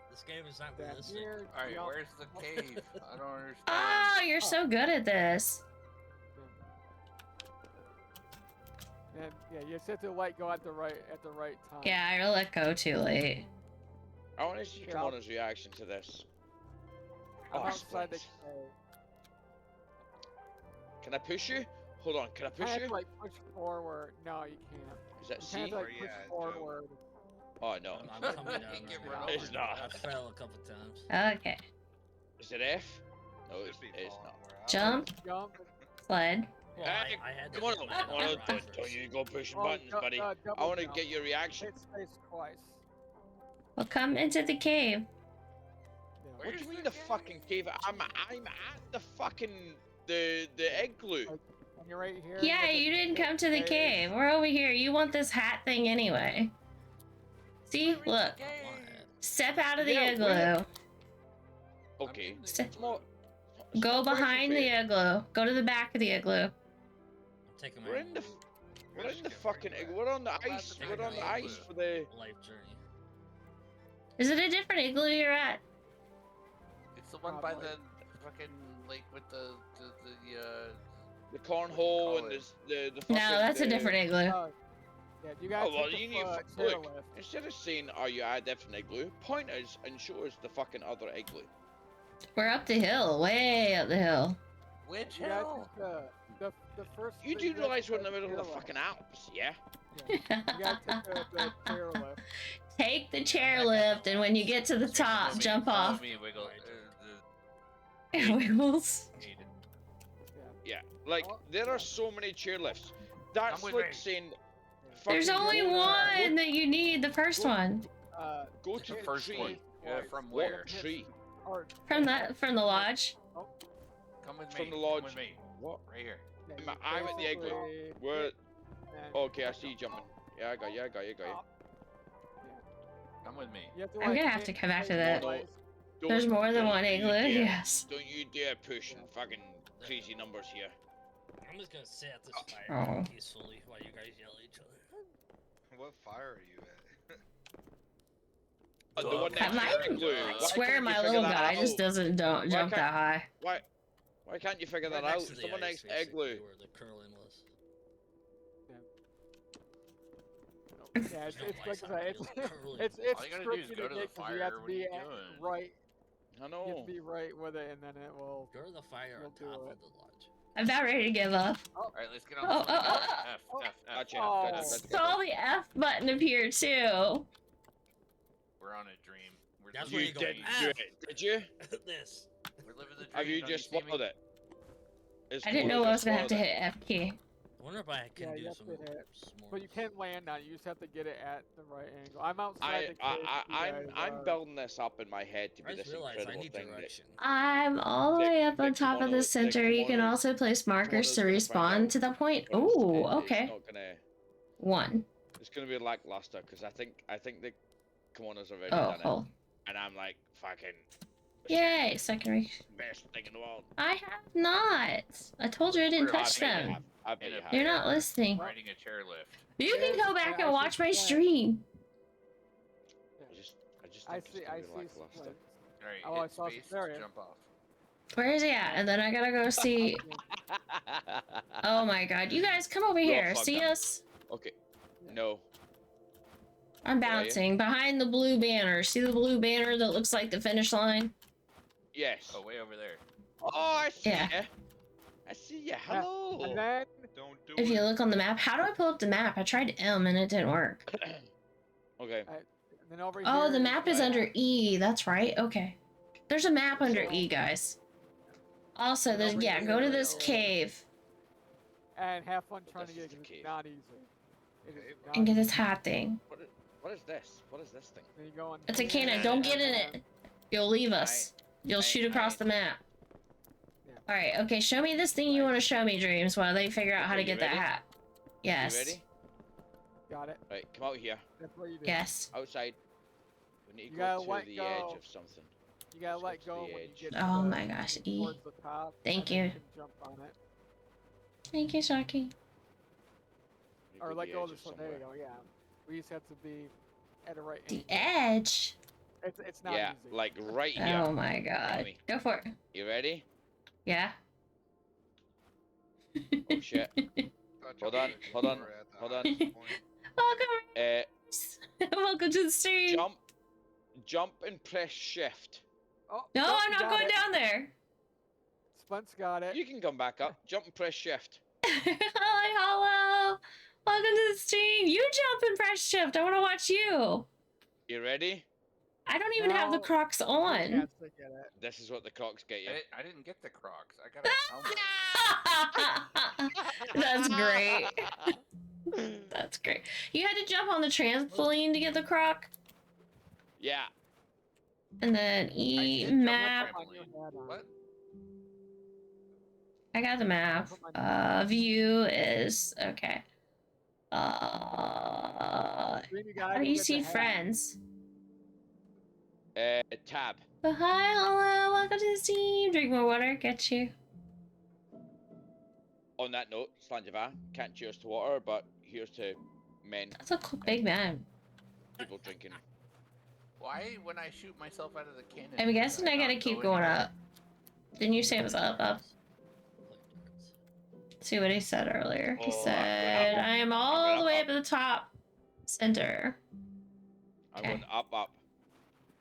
S2: This game is not
S3: Down
S2: realistic.
S3: here,
S5: Alright,
S3: jump.
S5: where's the cave? I don't understand.
S1: Oh, you're so good at this.
S3: And yeah, you just have to let go at the right time.
S1: Yeah, I let go too late.
S6: I wanna see
S3: Here, I'll-
S6: Kimono's reaction to this.
S3: I'm
S6: Oh,
S3: outside the
S6: splits.
S3: cave.
S6: Can I push you? Hold on, can I
S3: I
S6: push
S3: have
S6: you?
S3: to like push forward. No, you can't.
S6: Is that
S3: You
S6: C?
S3: can't
S4: Where
S3: like
S4: you
S3: push
S4: at, Joe?
S3: forward.
S6: Oh no,
S2: I'm coming down.
S5: Get
S2: right
S5: run
S2: now.
S5: over.
S6: it's not.
S2: I fell a couple times.
S1: Okay.
S6: Is it F? No,
S4: Should
S6: it's,
S4: be
S6: it's
S4: falling
S6: not.
S4: where I
S1: Jump,
S3: Jump.
S1: sled.
S2: Well,
S6: Hey,
S2: I had to
S6: come on,
S2: hit my
S6: come on,
S2: other
S6: don't
S2: first.
S6: you go pushing
S3: Oh,
S6: buttons, buddy. I
S3: double
S6: want to
S3: jump.
S6: get your reaction.
S3: Hit space twice.
S1: Well, come into the cave.
S3: Yeah.
S6: What do
S5: Where's
S6: you mean
S5: the
S6: the fucking cave? I'm at the fucking the igloo.
S3: Like, when you're right here.
S1: Yeah,
S3: got
S1: you didn't
S3: hit
S1: come to the
S3: space.
S1: cave. We're over here. You want this hat thing anyway. See, look.
S2: I want it.
S1: Step out of the
S6: Yeah,
S1: igloo.
S6: where- Okay.
S5: I'm in the
S1: Step-
S6: It's not- it's
S1: Go
S6: not pressure
S1: behind the
S6: fair.
S1: igloo. Go to the back of the igloo.
S2: I'm taking my
S6: We're in the we're in the
S4: Michigan,
S6: fucking
S4: where you at?
S6: we're on the
S5: I'm at
S6: ice.
S5: the
S6: We're
S5: back
S6: on
S5: of
S6: the
S5: the
S6: ice
S5: igloo.
S6: for the.
S2: life journey.
S1: Is it a different igloo you're at?
S5: It's the one by
S3: Probably.
S5: the fucking lake with the
S6: The cornhole and
S5: call it?
S6: the
S1: No,
S6: fucking,
S1: that's a different igloo.
S3: Yeah, you guys
S6: Oh well,
S3: take
S6: you
S3: the
S6: need
S3: chairlift.
S6: look. Instead of saying are you at a different igloo, point us and show us the fucking other igloo.
S1: We're up the hill, way up the hill.
S5: Which
S3: You guys
S5: hill?
S3: take the first.
S6: You
S3: thing
S6: do realize
S3: take
S6: we're in the
S3: the
S6: middle of the
S3: chairlift.
S6: fucking Alps, yeah?
S3: Yeah. You gotta take the chairlift.
S1: Take the chairlift, and when you get to the top, jump off.
S5: Me, Wiggle.
S1: Wiggles.
S6: Yeah. Like
S3: Oh.
S6: there are so many chairlifts. That's
S5: with
S6: like
S5: me.
S6: saying.
S1: There's
S6: fucking
S1: only
S6: go-
S1: one that you need, the first one.
S6: Go
S5: The
S6: to the
S5: first
S6: tree.
S5: one. Yeah, from
S6: What
S5: where?
S6: tree?
S1: From the lodge.
S5: Come with me.
S6: From the
S5: Come
S6: lodge.
S5: with me.
S6: What?
S5: Right here.
S6: I'm at the igloo. Where? Okay, I see you jumping. Yeah, I got you.
S5: Come with me.
S1: I'm gonna have to come back to that.
S6: No,
S1: There's
S6: don't-
S1: more than
S6: don't
S1: one
S6: you
S1: igloo.
S6: dare-
S1: Yes.
S6: Don't you dare push and fucking crazy numbers here.
S2: I'm just gonna sit at this fire
S1: Oh.
S2: peacefully while you guys yell at each other.
S4: What fire are you at?
S6: The one
S1: I
S6: next to
S1: might
S6: the igloo. Why
S1: swear
S6: can't
S1: my
S6: you figure
S1: little
S6: that
S1: guy just
S6: out?
S1: doesn't jump
S6: can't-
S1: that high.
S6: Why can't you figure that
S2: Right
S6: out?
S2: next to the
S6: Someone
S2: ice,
S6: next to
S2: basically,
S6: igloo.
S2: where the curling was.
S3: Yeah, it's
S2: There's no
S3: like I
S2: ice
S3: said,
S2: on it,
S3: it's
S2: it was curling.
S3: it's
S5: All you gotta do
S3: tricky
S5: is
S3: to
S5: go to the
S3: get 'cause you
S5: fire.
S3: have to
S5: What are
S3: be
S5: you
S3: at-
S5: doing?
S3: right.
S6: I
S3: You have
S6: know.
S3: to be right with it, and then it will.
S2: Go to the fire
S3: You'll
S2: on
S3: do
S2: top
S3: it.
S2: of the lodge.
S1: I'm about ready to give up.
S5: Alright, let's get on
S1: Oh,
S5: this
S1: oh,
S5: one.
S1: oh,
S5: F,
S3: oh.
S5: F, F.
S6: Gotcha.
S3: Oh.
S6: Gotcha.
S1: Saw the F button appear too.
S5: We're on a dream. We're
S2: That's
S5: living
S2: where
S6: You
S2: you go,
S6: didn't
S2: F.
S6: do it, did you?
S2: This.
S5: We're living the dream.
S6: Have you
S5: don't
S6: just
S5: see me?
S6: swallowed it? Is
S1: I didn't know I was gonna have to hit F key.
S2: I wonder if I can
S3: Yeah, you
S2: do
S3: have
S2: some
S3: to hit.
S2: s'mores.
S3: But you can land on it. You just have to get it at the right angle. I'm outside the cave.
S6: I'm building this up in my head to
S2: I
S6: be
S2: just
S6: this
S2: realized I
S6: incredible
S2: need
S6: thing that
S2: direction.
S1: I'm all the way up on top of the center. You can also place markers to
S6: kimono's gonna find
S1: respawn
S6: out.
S1: to the point.
S6: but it's-
S1: Ooh,
S6: it's
S1: okay.
S6: not gonna.
S1: One.
S6: It's gonna be lackluster because I think the kimono's already
S1: Oh,
S6: done it,
S1: hold.
S6: and I'm like fucking.
S1: Yay, second reach.
S6: Best thing in the world.
S1: I have not. I told you I didn't
S5: We're
S1: touch
S6: I bet you
S1: them.
S6: have. I bet you have.
S1: You're not listening.
S5: Riding a chairlift.
S1: You can
S3: Yes,
S1: go back
S3: I
S1: and watch
S3: see
S1: my
S3: that.
S1: stream.
S6: I just
S3: I
S6: think
S3: see.
S6: it's
S3: I
S6: gonna
S3: see.
S6: be lackluster.
S3: splints.
S5: Alright,
S3: Oh, I
S5: hit
S3: saw
S5: space to
S3: Scenario.
S5: jump off.
S1: Where is he at? And then I gotta go see. Oh my god. You guys come over
S6: You're
S1: here.
S6: fucked
S1: See
S6: up.
S1: us?
S6: Okay. No.
S1: I'm
S6: Where are you?
S1: bouncing behind the blue banner. See the blue banner that looks like the finish line?
S6: Yes.
S5: Oh, way over there.
S6: Oh, I see
S1: Yeah.
S6: ya. I see ya. Hello.
S3: And then
S4: Don't do
S1: If you
S4: it.
S1: look on the map, how do I pull up the map? I tried M and it didn't work.
S6: Okay.
S3: over
S1: Oh,
S3: here.
S1: the map is
S6: right.
S1: under E. That's right. Okay. There's a map under
S3: So-
S1: E, guys. Also,
S3: And
S1: there's
S3: over
S1: yeah.
S3: here,
S1: Go to this
S3: oh.
S1: cave
S3: And have fun trying to
S6: This
S3: get
S6: is
S3: it.
S6: the
S3: 'cause it's
S6: cave.
S3: not easy. It is
S4: Okay,
S3: not
S1: and get
S3: easy.
S1: this hat thing.
S6: What is this? What is this thing?
S3: Then you go in
S1: It's a
S3: here,
S1: cannon. Don't get in
S3: and
S1: it. You'll leave us. You'll shoot across the map.
S3: Yeah.
S1: All right. Okay. Show me this thing you want to show me, Dreams, while they figure out how to
S6: Okay, you
S1: get that
S6: ready?
S1: hat. Yes.
S6: You ready?
S3: Got it.
S6: Right, come out here.
S3: That's what you do.
S1: Yes.
S6: Outside. We need
S3: You
S6: to
S3: gotta
S6: go to
S3: let
S6: the
S3: go.
S6: edge of something.
S3: You gotta
S6: Just
S3: let
S6: go to
S3: go
S6: the
S3: when you
S6: edge.
S3: get
S1: Oh
S3: to
S1: my gosh, E.
S3: towards the top.
S1: Thank
S3: and then
S1: you.
S3: can jump on it.
S1: Thank you, Shocky.
S6: We
S3: Or
S6: go
S3: let
S6: the
S3: go
S6: edge
S3: of the. There you go. Yeah. We just have to be at a right
S1: The
S3: angle.
S1: edge.
S3: It's not
S6: Yeah,
S3: easy.
S6: like right here.
S1: Oh my god.
S6: me.
S1: Go for it.
S6: You ready?
S1: Yeah.
S6: Oh shit.
S4: Thought
S6: Hold
S4: you
S6: on,
S4: were
S6: hold on,
S4: at the
S6: hold on.
S4: highest point.
S1: Welcome. Welcome to the stream.
S6: Jump and press shift.
S3: Oh,
S1: No,
S3: nope,
S1: I'm
S3: you
S1: not
S3: got
S1: going
S3: it.
S1: down there.
S3: Splint's got it.
S6: You can come back up. Jump and press shift.
S1: Hi, hello. Welcome to the stream. You jump and press shift. I want to watch you.
S6: You ready?
S1: I don't even have the
S3: No,
S1: Crocs
S3: I
S1: on.
S3: can't stick at it.
S6: This is what the Crocs get you.
S5: I didn't get the Crocs. I got a helmet.
S1: That's great. That's great. You had to jump on the trampoline to get the Croc,
S6: Yeah.
S1: and then
S5: I
S1: E
S5: did jump
S1: map.
S5: on the trampoline. What?
S1: I got the map. View is okay. How do you see friends?
S6: Tab.
S1: Oh, hi, hello, welcome to the team. Drink more water, get you.
S6: On that note, Slanjava, can't cheers to water, but here's to men.
S1: That's a cool, big man.
S6: People drinking.
S5: Why, when I shoot myself out of the cannon?
S1: I'm guessing I gotta
S5: not
S1: keep
S5: go
S1: going
S5: anywhere?
S1: up. Didn't you say it was up? See what he said earlier. He
S6: Oh,
S1: said, I am all the way up
S6: up.
S1: at the top center.
S6: I'm
S1: Okay.
S6: going up.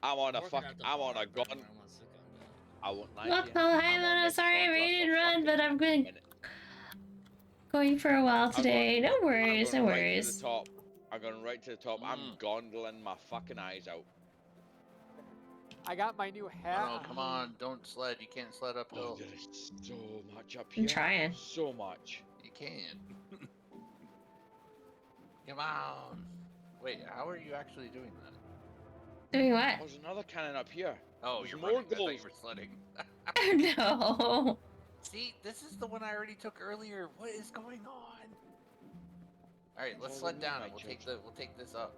S6: I'm on a
S2: Working
S6: fuck.
S2: at the
S6: I'm on
S2: bar,
S6: a
S2: but
S6: gun.
S2: I'm not sick on that.
S6: I won't lie to
S1: Well,
S6: you.
S1: hi,
S6: I'm on
S1: Luna.
S6: this
S1: Sorry I
S6: gun
S1: made
S6: for
S1: it run, but I'm going
S6: minute.
S1: for a while
S6: I'm
S1: today. No
S6: I'm
S1: worries,
S6: going
S1: no
S6: right to
S1: worries.
S6: the top. I'm going right to the top. I'm gondoling my fucking eyes out.
S3: I got my new hat.
S5: No, come on, don't sled. You can't sled
S6: Oh,
S5: uphill.
S6: there is so much up
S1: I'm
S6: here.
S1: trying.
S6: So much.
S5: You can't. Come on. Wait, how are you actually doing that?
S1: Doing what?
S6: There's another cannon up here.
S5: Oh,
S6: There's
S5: you're
S6: more
S5: running. I thought
S6: gold.
S5: you were sledding.
S1: No.
S5: See, this is the one I already took earlier. What is going on? All right, let's
S6: Follow
S5: sled
S6: me,
S5: down
S6: my
S5: and we'll
S6: children.
S5: take this up.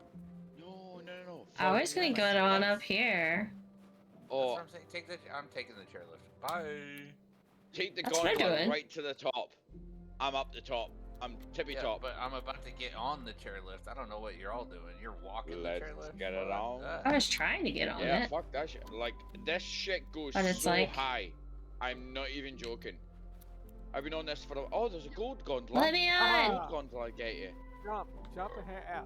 S6: No.
S1: I was
S6: Follow
S1: gonna
S6: me,
S1: go
S6: my
S1: on
S6: children.
S1: up here.
S5: That's
S6: Oh,
S5: what I'm saying. I'm taking the chairlift. Bye.
S6: take the
S1: That's what I'm
S6: gondola
S1: doing.
S6: right to the top. I'm up the top. I'm tippy
S5: Yeah,
S6: top.
S5: but I'm about to get on the chairlift. I don't know what you're all doing. You're walking
S6: Let's
S5: the chairlift.
S6: get it
S5: What?
S6: on.
S1: I was trying to get on
S6: Yeah,
S1: it.
S6: fuck that shit. Like, this shit goes
S1: But it's
S6: so
S1: like-
S6: high. I'm not even joking. I've been on this for oh, there's a gold gondola.
S1: Let me on.
S6: Gold gondola, I get you.
S3: Jump and hit F.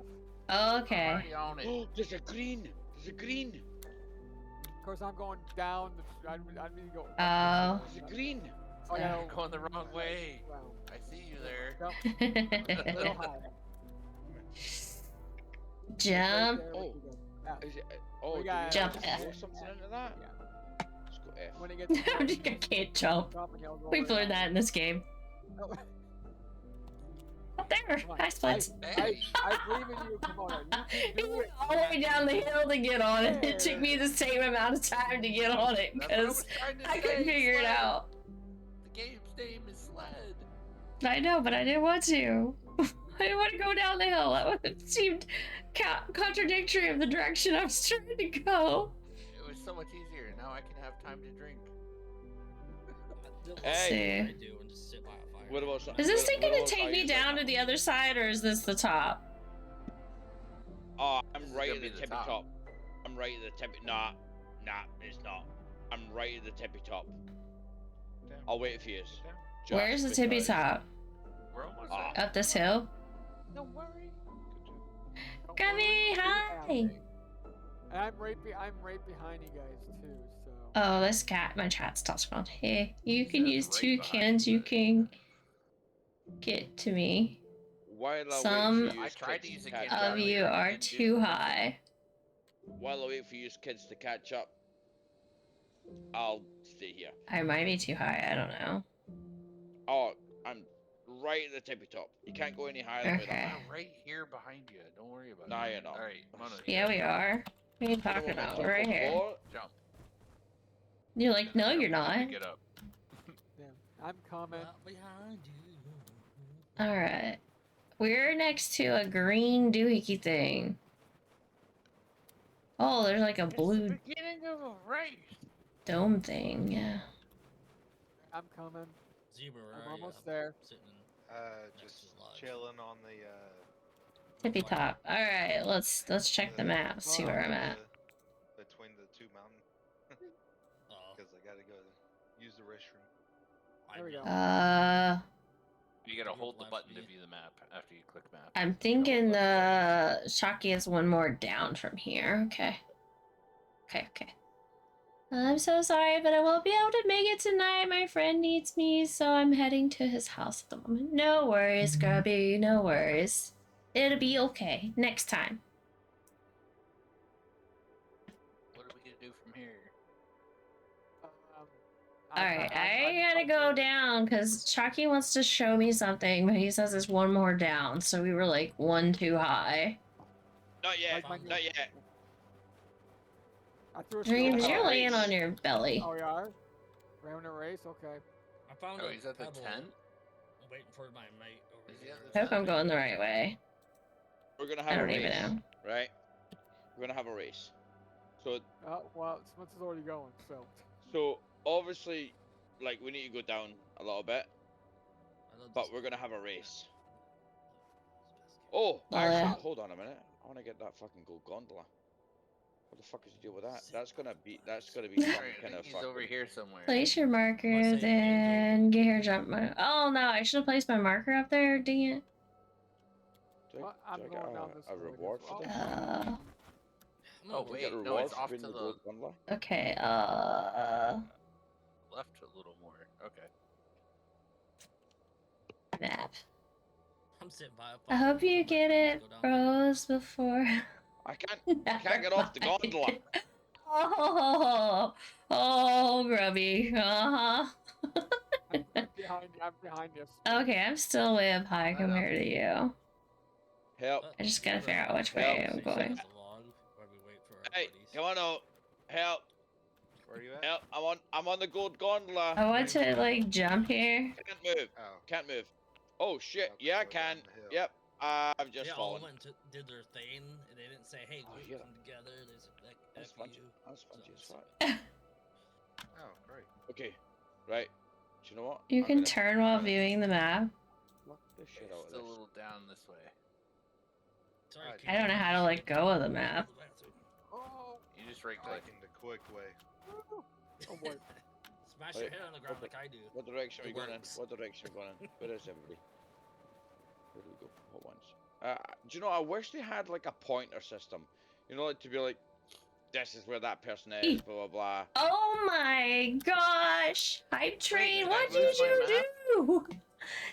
S5: I'm
S1: Okay.
S5: already on it.
S6: Oh, there's a green.
S3: Of course, I'm going down. I need to go.
S1: Oh.
S6: There's a green.
S3: Oh, yeah,
S5: You're going the wrong way. I see you there.
S3: Jump a little higher.
S1: Jump.
S6: Oh. Is it, oh,
S3: We
S6: do
S3: got-
S6: we
S1: Jump
S6: have to
S1: F.
S6: throw something into that?
S3: Yeah.
S6: Let's go F.
S3: When it gets
S1: I can't jump.
S3: Jump and he'll go
S1: We've
S3: over
S1: learned that in this game.
S3: Oh,
S1: Up there.
S3: come on.
S1: Hi, Splits.
S3: I believe in you, Kimona. You
S1: It
S3: can do
S1: went
S3: it.
S1: all the way down the hill to get on it. It took me the same amount of time to get on it
S5: That's what I
S1: because
S5: was trying to
S1: I couldn't
S5: say,
S1: figure it
S5: sled.
S1: out.
S5: The game's name is Sled.
S1: I know, but I didn't want to. I didn't want to go down the hill. That would seemed contradictory of the direction I was trying to go.
S5: It was so much easier. Now I can have time to drink.
S6: Hey.
S2: I do and just sit by a fire.
S6: What about
S1: Is this thing
S6: what
S1: gonna
S6: about
S1: take
S6: I
S1: me
S6: use
S1: down
S6: that
S1: to the other side, or is this the top?
S6: Oh,
S5: This
S6: I'm
S5: is
S6: right
S5: gonna
S6: at the
S5: be the
S6: tippy
S5: top.
S6: top. I'm right at the tippy. Nah, it's not. I'm right at the tippy top.
S5: Down.
S6: I'll wait for you. just
S1: Where's the tippy
S6: because-
S1: top?
S5: We're almost
S6: Ah.
S5: there.
S1: Up this hill?
S5: Don't worry.
S3: Don't
S1: Gabby,
S3: worry,
S1: hi!
S3: And I'm right behind you guys too. So.
S1: Oh, this cat, my chat stopped on. Hey, you can
S5: Says
S1: use
S5: right
S1: 2
S5: behind
S1: cans, you
S5: the-
S1: can get to me.
S6: While I
S1: Some
S6: wait for you
S5: I tried
S6: kids
S5: to use a
S6: catch
S5: can
S6: up,
S1: Of you
S5: earlier,
S1: are
S5: didn't do
S1: too
S5: it.
S1: high.
S6: while I wait for you kids to catch up, I'll stay here.
S1: I might be too high, I don't know.
S6: Oh, I'm right at the tippy top. You can't go any higher than me.
S1: Okay.
S5: I'm right here behind you. Don't worry about
S6: Nah,
S5: it.
S6: you're not.
S5: Alright, Mono,
S1: Yeah, we are. What are you talking about? We're right here.
S5: jump.
S1: You're like, no,
S5: Jump
S1: you're
S5: when we
S1: not.
S5: Get up.
S3: Yeah, I'm coming.
S2: Right behind you.
S1: Alright. We're next to a green doohickey thing. Oh, there's like a blue
S5: Beginning of a race.
S1: dome thing, yeah.
S3: I'm coming.
S2: Zebra, where
S3: I'm
S2: are you?
S3: almost there.
S2: Sitting in
S4: Just
S2: Next is lodge.
S4: chilling on the
S1: Tippy top. Alright, let's check the map, see where I'm at.
S4: between the two mountains
S2: Oh,
S4: because I gotta go use the restroom.
S3: There we go.
S5: You gotta
S2: Google
S5: hold the
S2: Maps
S5: button to
S2: view.
S5: view the map after you click map.
S1: I'm thinking the Shocky is one more down from here. Okay. Okay. I'm so sorry, but I won't be able to make it tonight. My friend needs me, so I'm heading to his house at the moment. No worries, Grubby. No worries. It'll be okay. Next time.
S5: do from here?
S1: Alright, I gotta go down because Chucky wants to show me something, but he says it's one more down, so we were like one too high.
S6: Not yet.
S3: Like my
S6: Not yet.
S3: I threw a
S1: Dreams,
S6: have a
S1: you're laying
S6: race.
S1: on your belly.
S3: Oh, you are? We're having a race? Okay.
S2: I found
S5: Oh,
S2: a
S5: he's at the
S2: pebble.
S5: tent?
S2: I'm waiting for my mate over
S5: Is he
S2: here.
S5: at the
S1: I hope I'm going the right way.
S6: We're gonna
S1: I
S6: have a
S1: don't even
S6: race,
S1: know.
S6: right? We're gonna have a race. So
S3: Well, Spencer's already going, so.
S6: So obviously, like we need to go down a little bit, but we're gonna have a race. Oh,
S1: Oh,
S6: actually,
S1: yeah.
S6: hold on a minute. I want to get that fucking gold gondola. What the fuck is the deal with that? That's gonna be some
S5: Alright, I
S6: kind
S5: think
S6: of
S5: he's
S6: fucking.
S5: over here somewhere.
S1: Place your marker,
S2: say
S1: then get here, jump my. Oh no, I should have placed my marker up there. Dang it.
S6: Do
S3: Well, I'm
S6: I get
S3: going down this
S6: a
S3: way, I guess.
S6: reward for this?
S5: Oh,
S6: Do I get a
S5: wait, no,
S6: reward
S5: it's
S6: for
S5: off
S6: being
S5: to
S6: the
S5: the
S6: gold gondola?
S1: Okay.
S5: left a little more. Okay.
S1: Map.
S2: I'm sitting by a
S1: I hope you get it, bros, before.
S6: I can't get off the gondola.
S1: Oh, grubby. Uh huh.
S3: I'm behind you. I'm behind you.
S1: Okay, I'm still way up high compared to you.
S6: Help!
S1: I just gotta figure out which way I'm going.
S6: Hey, come on out! Help!
S4: Where are you at?
S6: Help! I'm on the gold gondola.
S1: I want to like jump here.
S6: Can't move.
S4: Oh.
S6: Can't move. Oh shit!
S4: Okay,
S6: Yeah, I
S4: go
S6: can.
S4: down the hill.
S6: Yep. I've just
S2: Yeah, all
S6: fallen.
S2: went to did their thing, and they didn't say, "Hey,
S6: Oh,
S2: we
S6: yeah.
S2: come together." They said, like,
S6: That's
S2: "F
S6: fun.
S2: you."
S6: That's fun as
S2: So-
S6: fuck.
S4: Oh, great.
S6: Okay, right. Do you know what?
S1: You
S6: I'm
S1: can
S6: gonna-
S1: turn while viewing the map.
S6: Knock this shit
S5: Okay,
S6: out of
S5: still a
S6: this.
S5: little down this way.
S2: Sorry,
S4: I
S2: Keith,
S1: I don't know how to let go of the map.
S3: Oh,
S5: You just right click.
S4: Taking the quick way.
S3: oh boy.
S2: Smash
S6: Wait,
S2: your head on the ground
S6: okay.
S2: like I do.
S6: What direction are we
S2: It
S6: going in?
S2: works.
S6: What direction are we going in? Where is everybody? Where do we go? What ones? Do you know? I wish they had like a pointer system. You know, like to be like, this is where that person is. Blah blah blah.
S1: Oh my gosh! Hype train,
S5: did I
S1: what
S5: lose
S1: did
S5: my
S1: you do?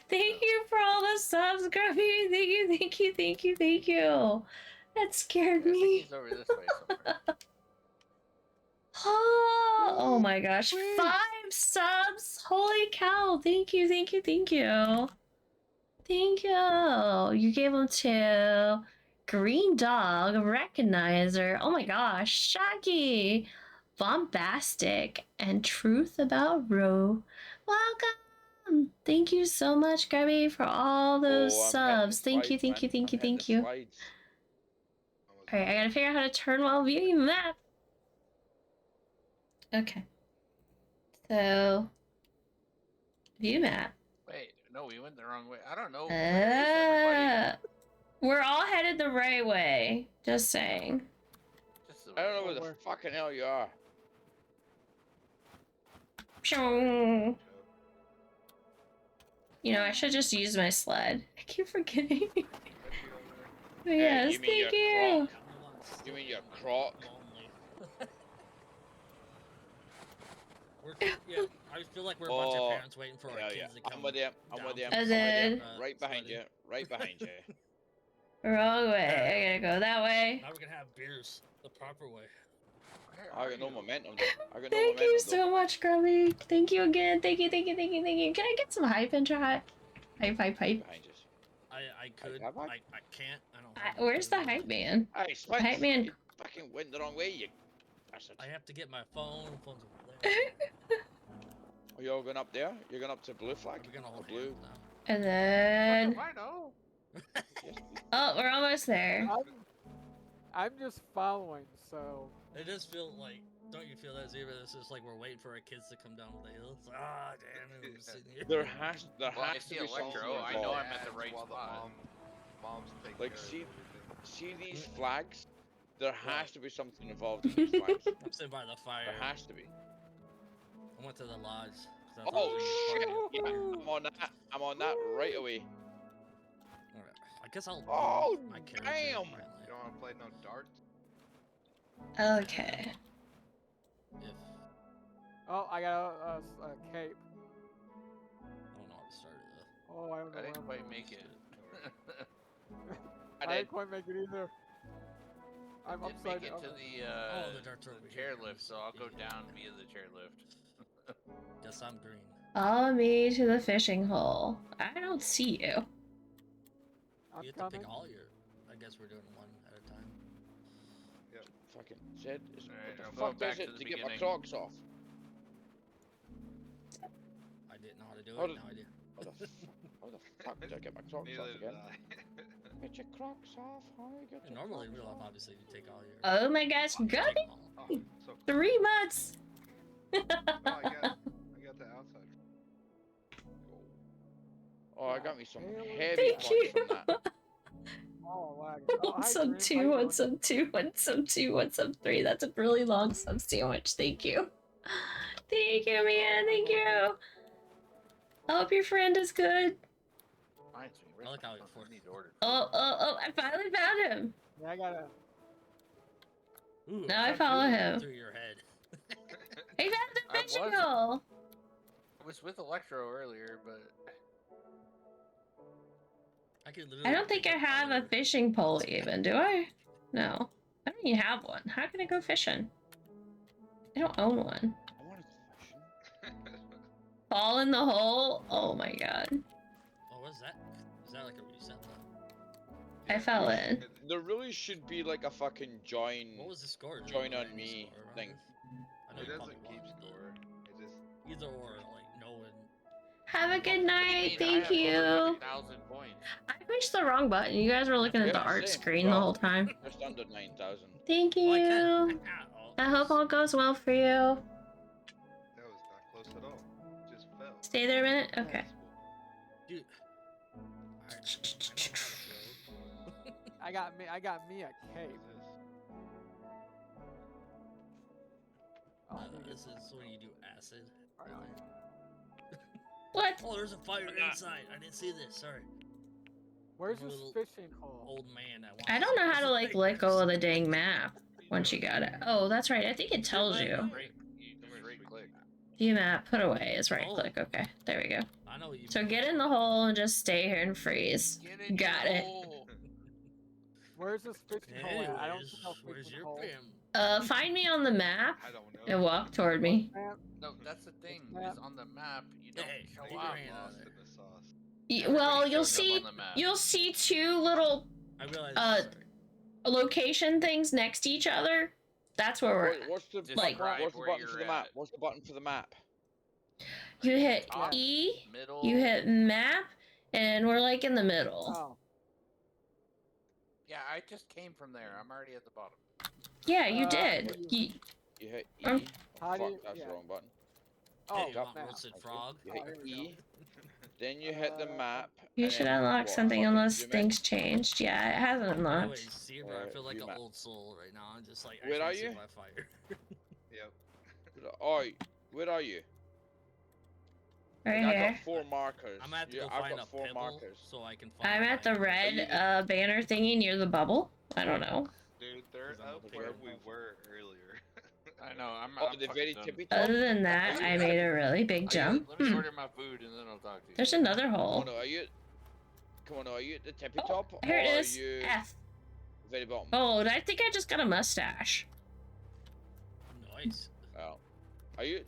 S1: Thank you for all the subs, Grubby. Thank you, thank you, thank you, thank you. That scared
S5: Yeah, I think
S1: me.
S5: he's over this way somewhere.
S1: Oh my gosh, 5 subs! Holy cow! Thank you, thank you, thank you. Thank you. You gave them to Green Dog, Recognizer. Oh my gosh, Shaggy, Bombastic, and Truth About Ro. Welcome. Thank you so much, Grubby, for all those
S6: Oh, I'm hitting the
S1: subs. Thank you,
S6: slides,
S1: thank you,
S6: man.
S1: thank you,
S6: I'm hitting
S1: thank
S6: the
S1: you.
S6: slides.
S4: Almost
S1: Alright, I gotta figure out how to turn while viewing the map. Okay. So, view map.
S5: Wait, no, we went the wrong way. I don't know. Where is everybody?
S1: We're all headed the right way. Just saying.
S5: Just the
S6: I don't know
S5: way.
S6: where the fucking hell you are.
S1: Pshong. You know, I should just use my sled. I keep forgetting. Yes,
S6: you mean
S1: thank
S6: your
S1: you.
S6: croc? You mean your croc?
S2: Yeah, I feel like we're a bunch of
S6: Oh,
S2: parents waiting for our
S6: Yeah,
S2: kids
S6: yeah.
S2: to come.
S6: I'm with you. I'm with you.
S2: down
S1: And
S6: I'm with
S1: then-
S6: you. Right behind you. Right behind you.
S1: Wrong way. I gotta go that way.
S2: Now we're gonna have beers the proper way.
S5: Where
S6: I
S5: are
S6: got no
S5: you?
S6: momentum. I got no
S1: Thank
S6: momentum.
S1: you so much, Grubby. Thank you again. Thank you, thank you, thank you, thank you. Can I get some hype in chat? Hype, hype, hype.
S6: Behind us.
S2: I could.
S6: have I?
S2: I can't. I don't have
S1: Where's the
S2: to.
S1: hype man?
S6: Hey, Spence,
S1: Hype man.
S6: you fucking went the wrong way, you bastard.
S2: I have to get my phone. Phone's over there.
S6: Are you all going up there? You're going up to blue flag?
S2: We're gonna
S6: Or
S2: hold
S6: blue?
S2: hands now.
S1: And then.
S3: I know.
S6: Yes,
S1: Oh, we're almost there.
S3: I'm just following, so.
S2: It does feel like, don't you feel that, Zebra? This is like we're waiting for our kids to come down the hill. It's like, ah, damn it, we're sitting here.
S6: There has
S5: Well, I
S6: to
S5: see
S6: be something
S5: Electro. I know
S6: involved.
S5: I'm at the right
S4: while
S5: spot.
S4: Moms take
S6: Like,
S4: care of
S6: see-
S4: everything.
S6: See these flags? There has
S2: Right.
S6: to be something involved in these flags.
S2: I'm sitting by the fire.
S6: There has to be.
S2: I went to the lodge. 'cause I thought
S6: Oh
S2: we
S6: shit!
S2: were
S6: Yeah,
S2: partying.
S6: I'm on that. I'm on that right away.
S2: Alright, I guess I'll.
S6: Oh,
S2: my character
S6: damn.
S2: finally.
S4: You don't want to play no darts?
S1: Okay.
S2: If
S3: Oh, I got a cape.
S2: I don't know how to start it though.
S3: Oh, I don't know.
S5: I didn't
S3: where
S5: quite
S3: I'm
S5: make it.
S6: I
S3: I
S6: did.
S3: didn't quite make it either. I'm
S5: did
S3: upside
S5: make it to
S3: down.
S2: the dart's over here.
S5: chairlift, so I'll go down via the chairlift.
S2: Guess I'm green.
S1: Follow me to the fishing hole. I don't see you.
S3: I'm
S2: You have to
S3: coming.
S2: pick all your. I guess we're doing one at a time.
S6: Fucking said,
S5: Alright, I'm
S6: what
S5: going
S6: the
S5: back
S6: fuck
S5: to
S6: is
S5: the
S6: it to get my
S5: beginning.
S6: Crocs off?
S2: I didn't know how to do
S6: How
S2: it.
S6: did-
S2: Now I do.
S6: How the fuck did I get my Crocs
S4: Neither
S6: off
S4: did
S6: again?
S4: I.
S6: Get your Crocs off, honey. Get
S2: And
S6: your
S2: normally in
S6: Crocs
S2: real life,
S6: off.
S2: obviously, you take all your.
S1: Oh my gosh,
S2: you
S1: got
S2: take
S1: it!
S2: them all.
S4: Oh, so
S1: 3 months!
S4: oh, I got the outside.
S6: Oh, I got me some
S3: Taylor.
S6: heavy
S1: Thank
S6: punch
S1: you!
S6: from that.
S3: Oh, wow. Oh, hi,
S1: Sub
S3: Dream. How
S1: 2,
S3: you
S1: one
S3: doing?
S1: sub 2, one sub 2, one sub 3. That's a really long sub sandwich. Thank you. Thank you, man. Thank you. I hope your friend is good.
S5: Reminds me, where's
S2: I like
S5: my
S2: how
S5: phone?
S2: you're
S5: I need to order food.
S1: Oh, I finally found him.
S3: Yeah, I gotta.
S2: Ooh,
S1: Now I
S2: found
S1: follow
S2: you
S1: him.
S2: Through your head.
S1: He found the
S5: I
S1: fishing
S5: was-
S1: hole.
S5: I was with Electro earlier, but
S2: I could literally.
S1: I don't think
S2: pick
S1: I
S2: up all
S1: have a
S2: your-
S1: fishing pole even, do I? No. I don't even have one. How can I go fishing? I don't own one.
S6: I wanted to fish.
S1: Fall in the hole? Oh my god.
S2: Oh, what's that? Is that like a reset though?
S1: I fell in.
S6: There really should be like a fucking join.
S2: What was the score? Is it
S6: Join
S2: a
S6: on
S2: random
S6: me
S2: score around
S6: thing.
S2: this? I know
S4: It
S2: you
S4: doesn't
S2: probably
S4: keep
S2: won, but
S4: score. It just.
S2: either or, like no one.
S1: Have a good
S5: what do you
S1: night.
S5: mean? I
S1: Thank
S5: have over
S1: you.
S5: 9,000 points.
S1: I pushed the wrong button. You guys were looking at
S6: Yeah,
S1: the art
S6: same.
S1: screen the
S6: Well,
S1: whole time.
S6: Just under 9,000.
S1: Thank
S2: Oh, I
S1: you.
S2: can. Oh,
S1: I hope
S2: close.
S1: all goes well for you.
S4: That was not close at all. Just fell.
S1: Stay there a minute. Okay.
S4: Possible.
S2: Dude. I know how to build.
S3: I got me a
S4: What
S3: cape.
S4: is this?
S3: Oh, let me get-
S2: This is when you do acid.
S3: Alright.
S1: What?
S2: Oh, there's a fire inside. I didn't see this. Sorry.
S3: Where's
S2: I'm a
S3: this
S2: little
S3: fishing hole?
S2: Old man.
S1: I don't know how to like let go of the dang map once you got it. Oh, that's right. I think it tells you.
S5: Right, you just right click.
S1: View map, put away is right click. Okay, there we go.
S2: I know what you
S1: So
S2: mean.
S1: get in the hole and just stay here and freeze.
S5: Get in
S1: Got
S5: your
S1: it.
S5: hole.
S3: Where's this fishing hole at? I don't see no
S2: Where's
S3: fishing
S2: your
S3: hole.
S2: pim?
S1: Find me on the map
S4: I don't know.
S1: and walk toward me.
S3: Map.
S5: No, that's the thing.
S3: map.
S5: Is on the map, you don't
S2: Hey,
S5: show
S2: leave your
S5: up.
S2: hand out
S4: Lost
S2: there.
S4: in the sauce.
S1: Well,
S5: Everybody
S1: you'll
S5: shows up
S1: see.
S5: on the map.
S1: You'll see 2 little
S2: I realize.
S1: Uh,
S2: sorry.
S1: location things next to each other. That's where we're.
S6: What's the
S1: Like-
S6: what's the
S5: where
S6: button for
S5: you're
S6: the map?
S5: at.
S6: What's the button for the map?
S1: You hit
S5: Top,
S1: E.
S5: middle.
S1: You hit map, and we're like in the middle.
S3: Oh,
S5: Yeah, I just came from there. I'm already at the bottom.
S1: Yeah, you
S3: Uh,
S1: did.
S3: you-
S6: You hit E.
S1: Um,
S6: Oh,
S3: How do
S6: fuck,
S3: you-
S6: that's
S3: yeah.
S6: the wrong button.
S3: oh,
S2: Hey, you want
S3: map.
S2: roasted
S6: Okay.
S2: frog?
S6: You
S3: Oh,
S6: hit
S3: here we
S6: E. Then you hit the map.
S1: You
S6: and
S1: should
S6: then
S1: unlock
S6: what,
S1: something
S6: fucking
S1: unless
S6: zoom in?
S1: things changed. Yeah, it hasn't unlocked.
S2: Anyways, see, bro, I feel like
S6: view
S2: an
S6: map.
S2: old soul right now. I'm just like, I
S6: Where
S2: just wanna
S6: are
S2: sit
S6: you?
S2: by fire.
S4: Yep.
S6: Oh, where are you?
S1: Right
S6: Like, I
S1: here.
S6: got 4 markers.
S2: I'm gonna have to
S6: Yeah,
S2: go
S6: I've
S2: find
S6: got
S2: a
S6: 4
S2: pebble
S6: markers.
S2: so I can find.
S1: I'm at the
S2: mine.
S1: red
S6: you
S1: banner thingy near the bubble. I don't know.
S4: Dude, they're
S2: Because I'm
S4: up
S2: a
S4: where
S2: pig.
S4: we were earlier.
S5: I know. I'm.
S6: Oh,
S5: I'm
S6: the
S5: fucking
S6: very
S5: done.
S6: tippy top.
S1: Other than that, I made a really big jump.
S5: Let me order my food and then I'll talk to you.
S1: There's another hole.
S6: Are you? Come on, are you at the tippy
S1: Oh,
S6: top?
S1: here it
S6: or
S1: is.
S6: Are you
S1: F.
S6: very bottom?
S1: Oh, I think I just got a mustache.
S2: Nice.
S6: Oh. Are you?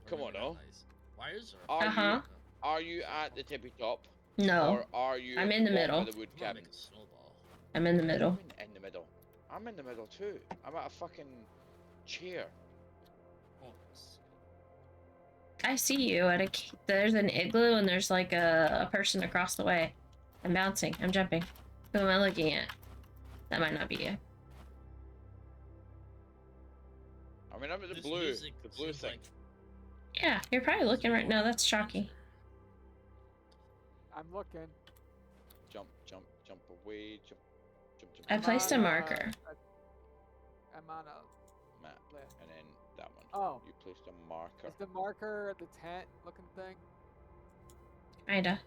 S6: Come on,
S2: Really
S6: now.
S2: nice. Why is there?
S6: Are
S1: Uh-huh.
S6: Are you at the tippy top?
S1: No,
S6: Or are you?
S1: I'm
S6: at
S1: in the
S6: bottom
S1: middle.
S6: Of the wood
S2: I'm gonna
S6: cabin?
S2: make a snowball.
S1: I'm in the middle.
S6: I'm in the middle. I'm in the middle too. I'm at a fucking chair.
S2: Oh, s-
S1: I see you at a. There's an igloo and there's like a person across the way. I'm bouncing. I'm jumping. Who am I looking at? That might not be you.
S6: I mean, I'm at the
S2: this
S6: blue.
S2: music
S6: The blue
S2: seems
S6: thing.
S2: like
S1: Yeah, you're probably looking right now. That's Chalky.
S3: I'm looking.
S6: Jump, jump, jump away. Jump, jump, jump.
S1: I
S3: I'm
S1: placed a
S3: on,
S1: marker.
S3: I'm on a
S6: Map,
S3: list.
S6: and then that one.
S3: Oh,
S6: You placed a marker.
S3: is the marker the tent looking thing?
S1: Kinda.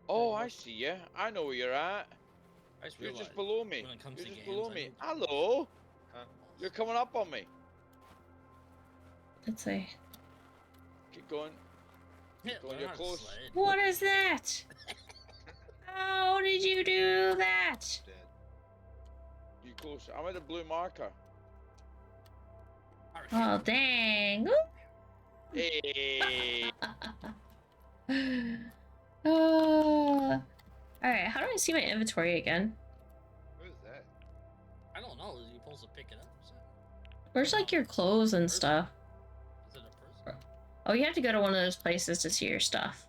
S6: Oh, I see you. I know where you're at.
S2: I just
S6: You're
S2: realized
S6: just below me.
S2: when it comes
S6: You're
S2: to
S6: just
S2: games,
S6: below
S2: I
S6: me.
S2: need-
S6: Hello.
S4: Huh?
S6: You're coming up on me.
S1: Let's see.
S6: Keep going.
S2: Yeah,
S6: Going,
S2: learn
S6: you're
S2: how to
S6: close.
S2: sled.
S1: What is that? How did you do that?
S4: Dead.
S6: close. I'm at the blue marker.
S2: Alright.
S1: Oh, dang.
S6: Hey.
S1: Alright, how do I see my inventory again?
S4: Who's that?
S2: I don't know. You're supposed to pick it up. So.
S1: Where's like your clothes and stuff?
S2: Is it a person?
S1: Oh, you have to go to one of those places to see your stuff.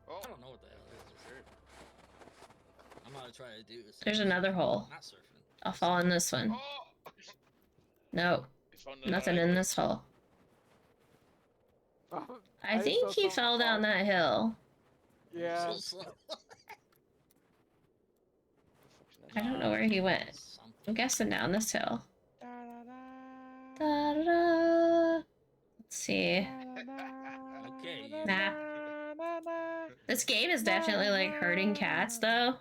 S4: Oh,
S2: I don't know what the hell it is.
S4: Sure.
S2: I'm gonna try to do this.
S1: There's another hole.
S2: Not surfing.
S1: I'll fall in this one.
S4: Oh!
S1: No,
S6: It's on the
S1: nothing
S6: right
S1: in
S6: way.
S1: this hole. I
S3: just
S1: think
S3: saw
S1: he
S3: something
S1: fell down
S3: fall-
S1: that hill.
S3: Yeah.
S2: So slow.
S1: I don't know where he went. I'm
S2: Something.
S1: guessing down this hill.
S6: Da-da-da.
S1: Da-da-da. Let's see.
S2: Okay.
S1: Nah. This game is definitely like hurting cats though.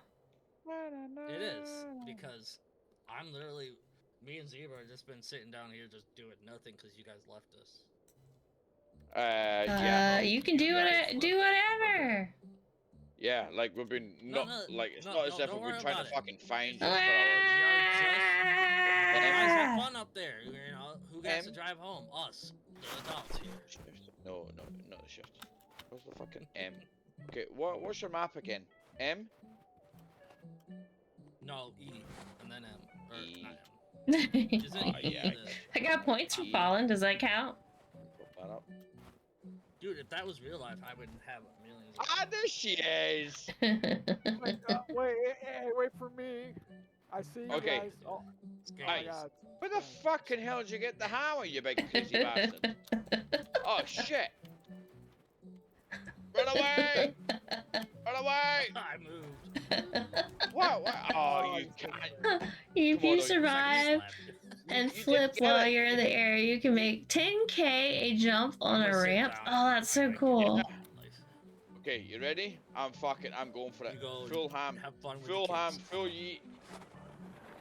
S2: It is because I'm literally me and Zebra have just been sitting down here just doing nothing because you guys left us.
S6: Yeah.
S1: You can do it. Do whatever.
S6: Yeah, like we've been
S2: No,
S6: like it's
S2: no,
S6: not as
S2: don't
S6: if we've
S2: worry
S6: been trying to
S2: about it.
S6: fucking find you
S2: We
S6: for
S2: are
S6: hours.
S2: just. You guys have
S1: Ah!
S2: fun up there. You know who gets to
S6: Em?
S2: drive home? Us, the adults here.
S6: Shift. No, not the shift. What's the fucking M? Okay, what's your map again? M?
S2: No, E and then M. Or
S6: E.
S2: not M. Isn't
S6: Oh,
S2: E
S6: yeah.
S1: I got points for
S6: E.
S1: falling. Does that count?
S6: Put that up.
S2: Dude, if that was real life, I would have millions. Of
S6: Ah, there she is.
S3: Wait for me. I see you
S6: Okay.
S3: guys. Oh,
S2: It's
S3: oh my
S2: gays.
S3: god.
S6: Where the fucking hell did you get the hammer, you big crazy bastard? Oh shit! Run away! Run away!
S2: I moved.
S6: What? Oh, you can't.
S1: If
S6: Come on,
S1: you
S6: you
S1: survive and
S6: you
S1: flip
S6: did get
S1: while
S6: it.
S1: you're in the air, you can make 10k a jump on
S2: I'm
S1: a
S2: gonna sit
S1: ramp.
S2: down.
S1: Oh, that's so
S2: I get
S1: cool.
S2: it.
S6: Okay, you ready? I'm going for it.
S2: You go
S6: Full ham.
S2: have fun with
S6: Full
S2: the
S6: ham,
S2: kids.
S6: full yeet.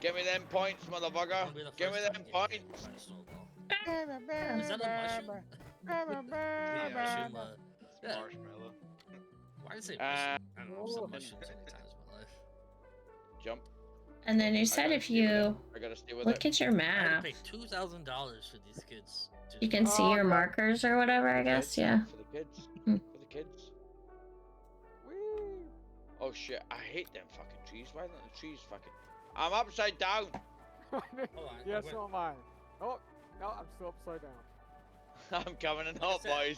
S6: Give me them points, motherfucker.
S2: It'll be the
S6: Give me
S2: first
S6: them
S2: time getting hit
S6: points.
S2: by a snowball. Is that a mushroom?
S4: Yeah,
S2: Mushroom,
S4: It's
S2: yeah.
S4: marshmallow.
S2: Why did I say
S6: Uh,
S2: mushroom? I don't know, I've said mushroom so many times in my life.
S6: Jump.
S1: And then you
S6: I
S1: said
S6: gotta
S1: if
S6: stay with it.
S1: you
S6: I gotta stay with
S1: look
S6: it.
S1: at your
S2: I had to
S1: map,
S2: pay $2,000 for these kids. To
S1: you can see
S3: Oh,
S1: your
S3: God.
S1: markers or whatever, I guess.
S6: Kids,
S1: Yeah.
S6: For the kids.
S1: Hmm.
S6: For the kids.
S3: Whee!
S6: Oh shit, I hate them fucking trees. Why don't the trees fucking... I'm upside down.
S2: Hold on.
S3: Yeah,
S2: I went-
S3: so am I. Oh, no, I'm still upside down.
S6: I'm coming in
S2: like I
S6: hot,
S2: said,
S6: boys.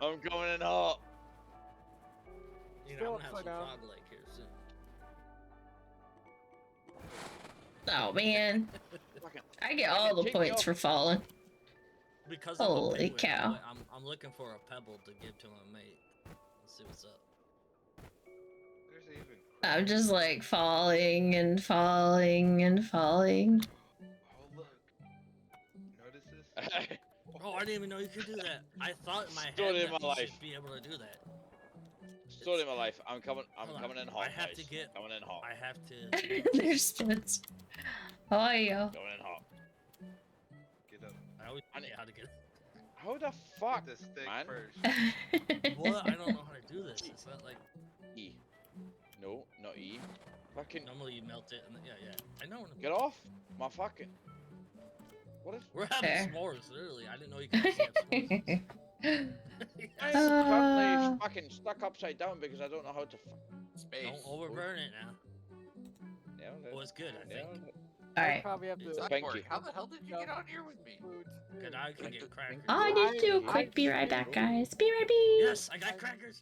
S2: I'll-
S6: I'm coming in hot.
S2: You know,
S3: Still
S2: I'm gonna have
S3: upside
S2: some
S3: down.
S2: frog lake here soon.
S1: Oh man,
S6: Fucking...
S1: I get all the
S6: Take me
S1: points
S6: off.
S1: for falling.
S2: Because
S1: Holy
S2: I'm a penguin,
S1: cow.
S2: I'm looking for a pebble to give to my mate. Let's see what's up.
S4: There's even.
S1: I'm just like falling and falling and falling.
S4: Oh look. Notice this?
S2: Oh, I didn't even know you could do that. I thought in my head
S6: Story of
S2: that
S6: my
S2: you
S6: life.
S2: should be able to do that.
S6: Story of my life. I'm coming
S2: Hold on.
S6: in hot,
S2: I have
S6: boys.
S2: to get-
S6: Coming in hot.
S2: I have to.
S1: There's spits. Oh yo.
S6: Coming in hot.
S4: Get up.
S2: I always
S6: I
S2: forget how to get.
S6: How the fuck,
S4: Get the stick
S6: man?
S4: first.
S2: What? I don't know how to do this. It's not like
S6: E. No, not E. Fucking...
S2: normally you melt it and then, yeah. I know.
S6: Get off. My fucking... What is...
S2: We're having
S1: There.
S2: s'mores, literally. I didn't know you could actually have s'mores.
S6: I'm
S2: Yes.
S6: currently fucking stuck upside down because I don't know how to...
S5: Space.
S2: Don't overburn it now.
S6: Nailed it.
S2: Well, it's good, I think.
S6: Nailed it.
S3: I
S1: Alright.
S3: probably have to.
S2: It's
S6: Thank
S5: Cyborg,
S6: you.
S5: how the hell did you get on here with me?
S3: Food.
S2: Good, I can get crackers.
S1: All I need to do a quick be right back, guys. Be right back.
S2: Yes, I got crackers.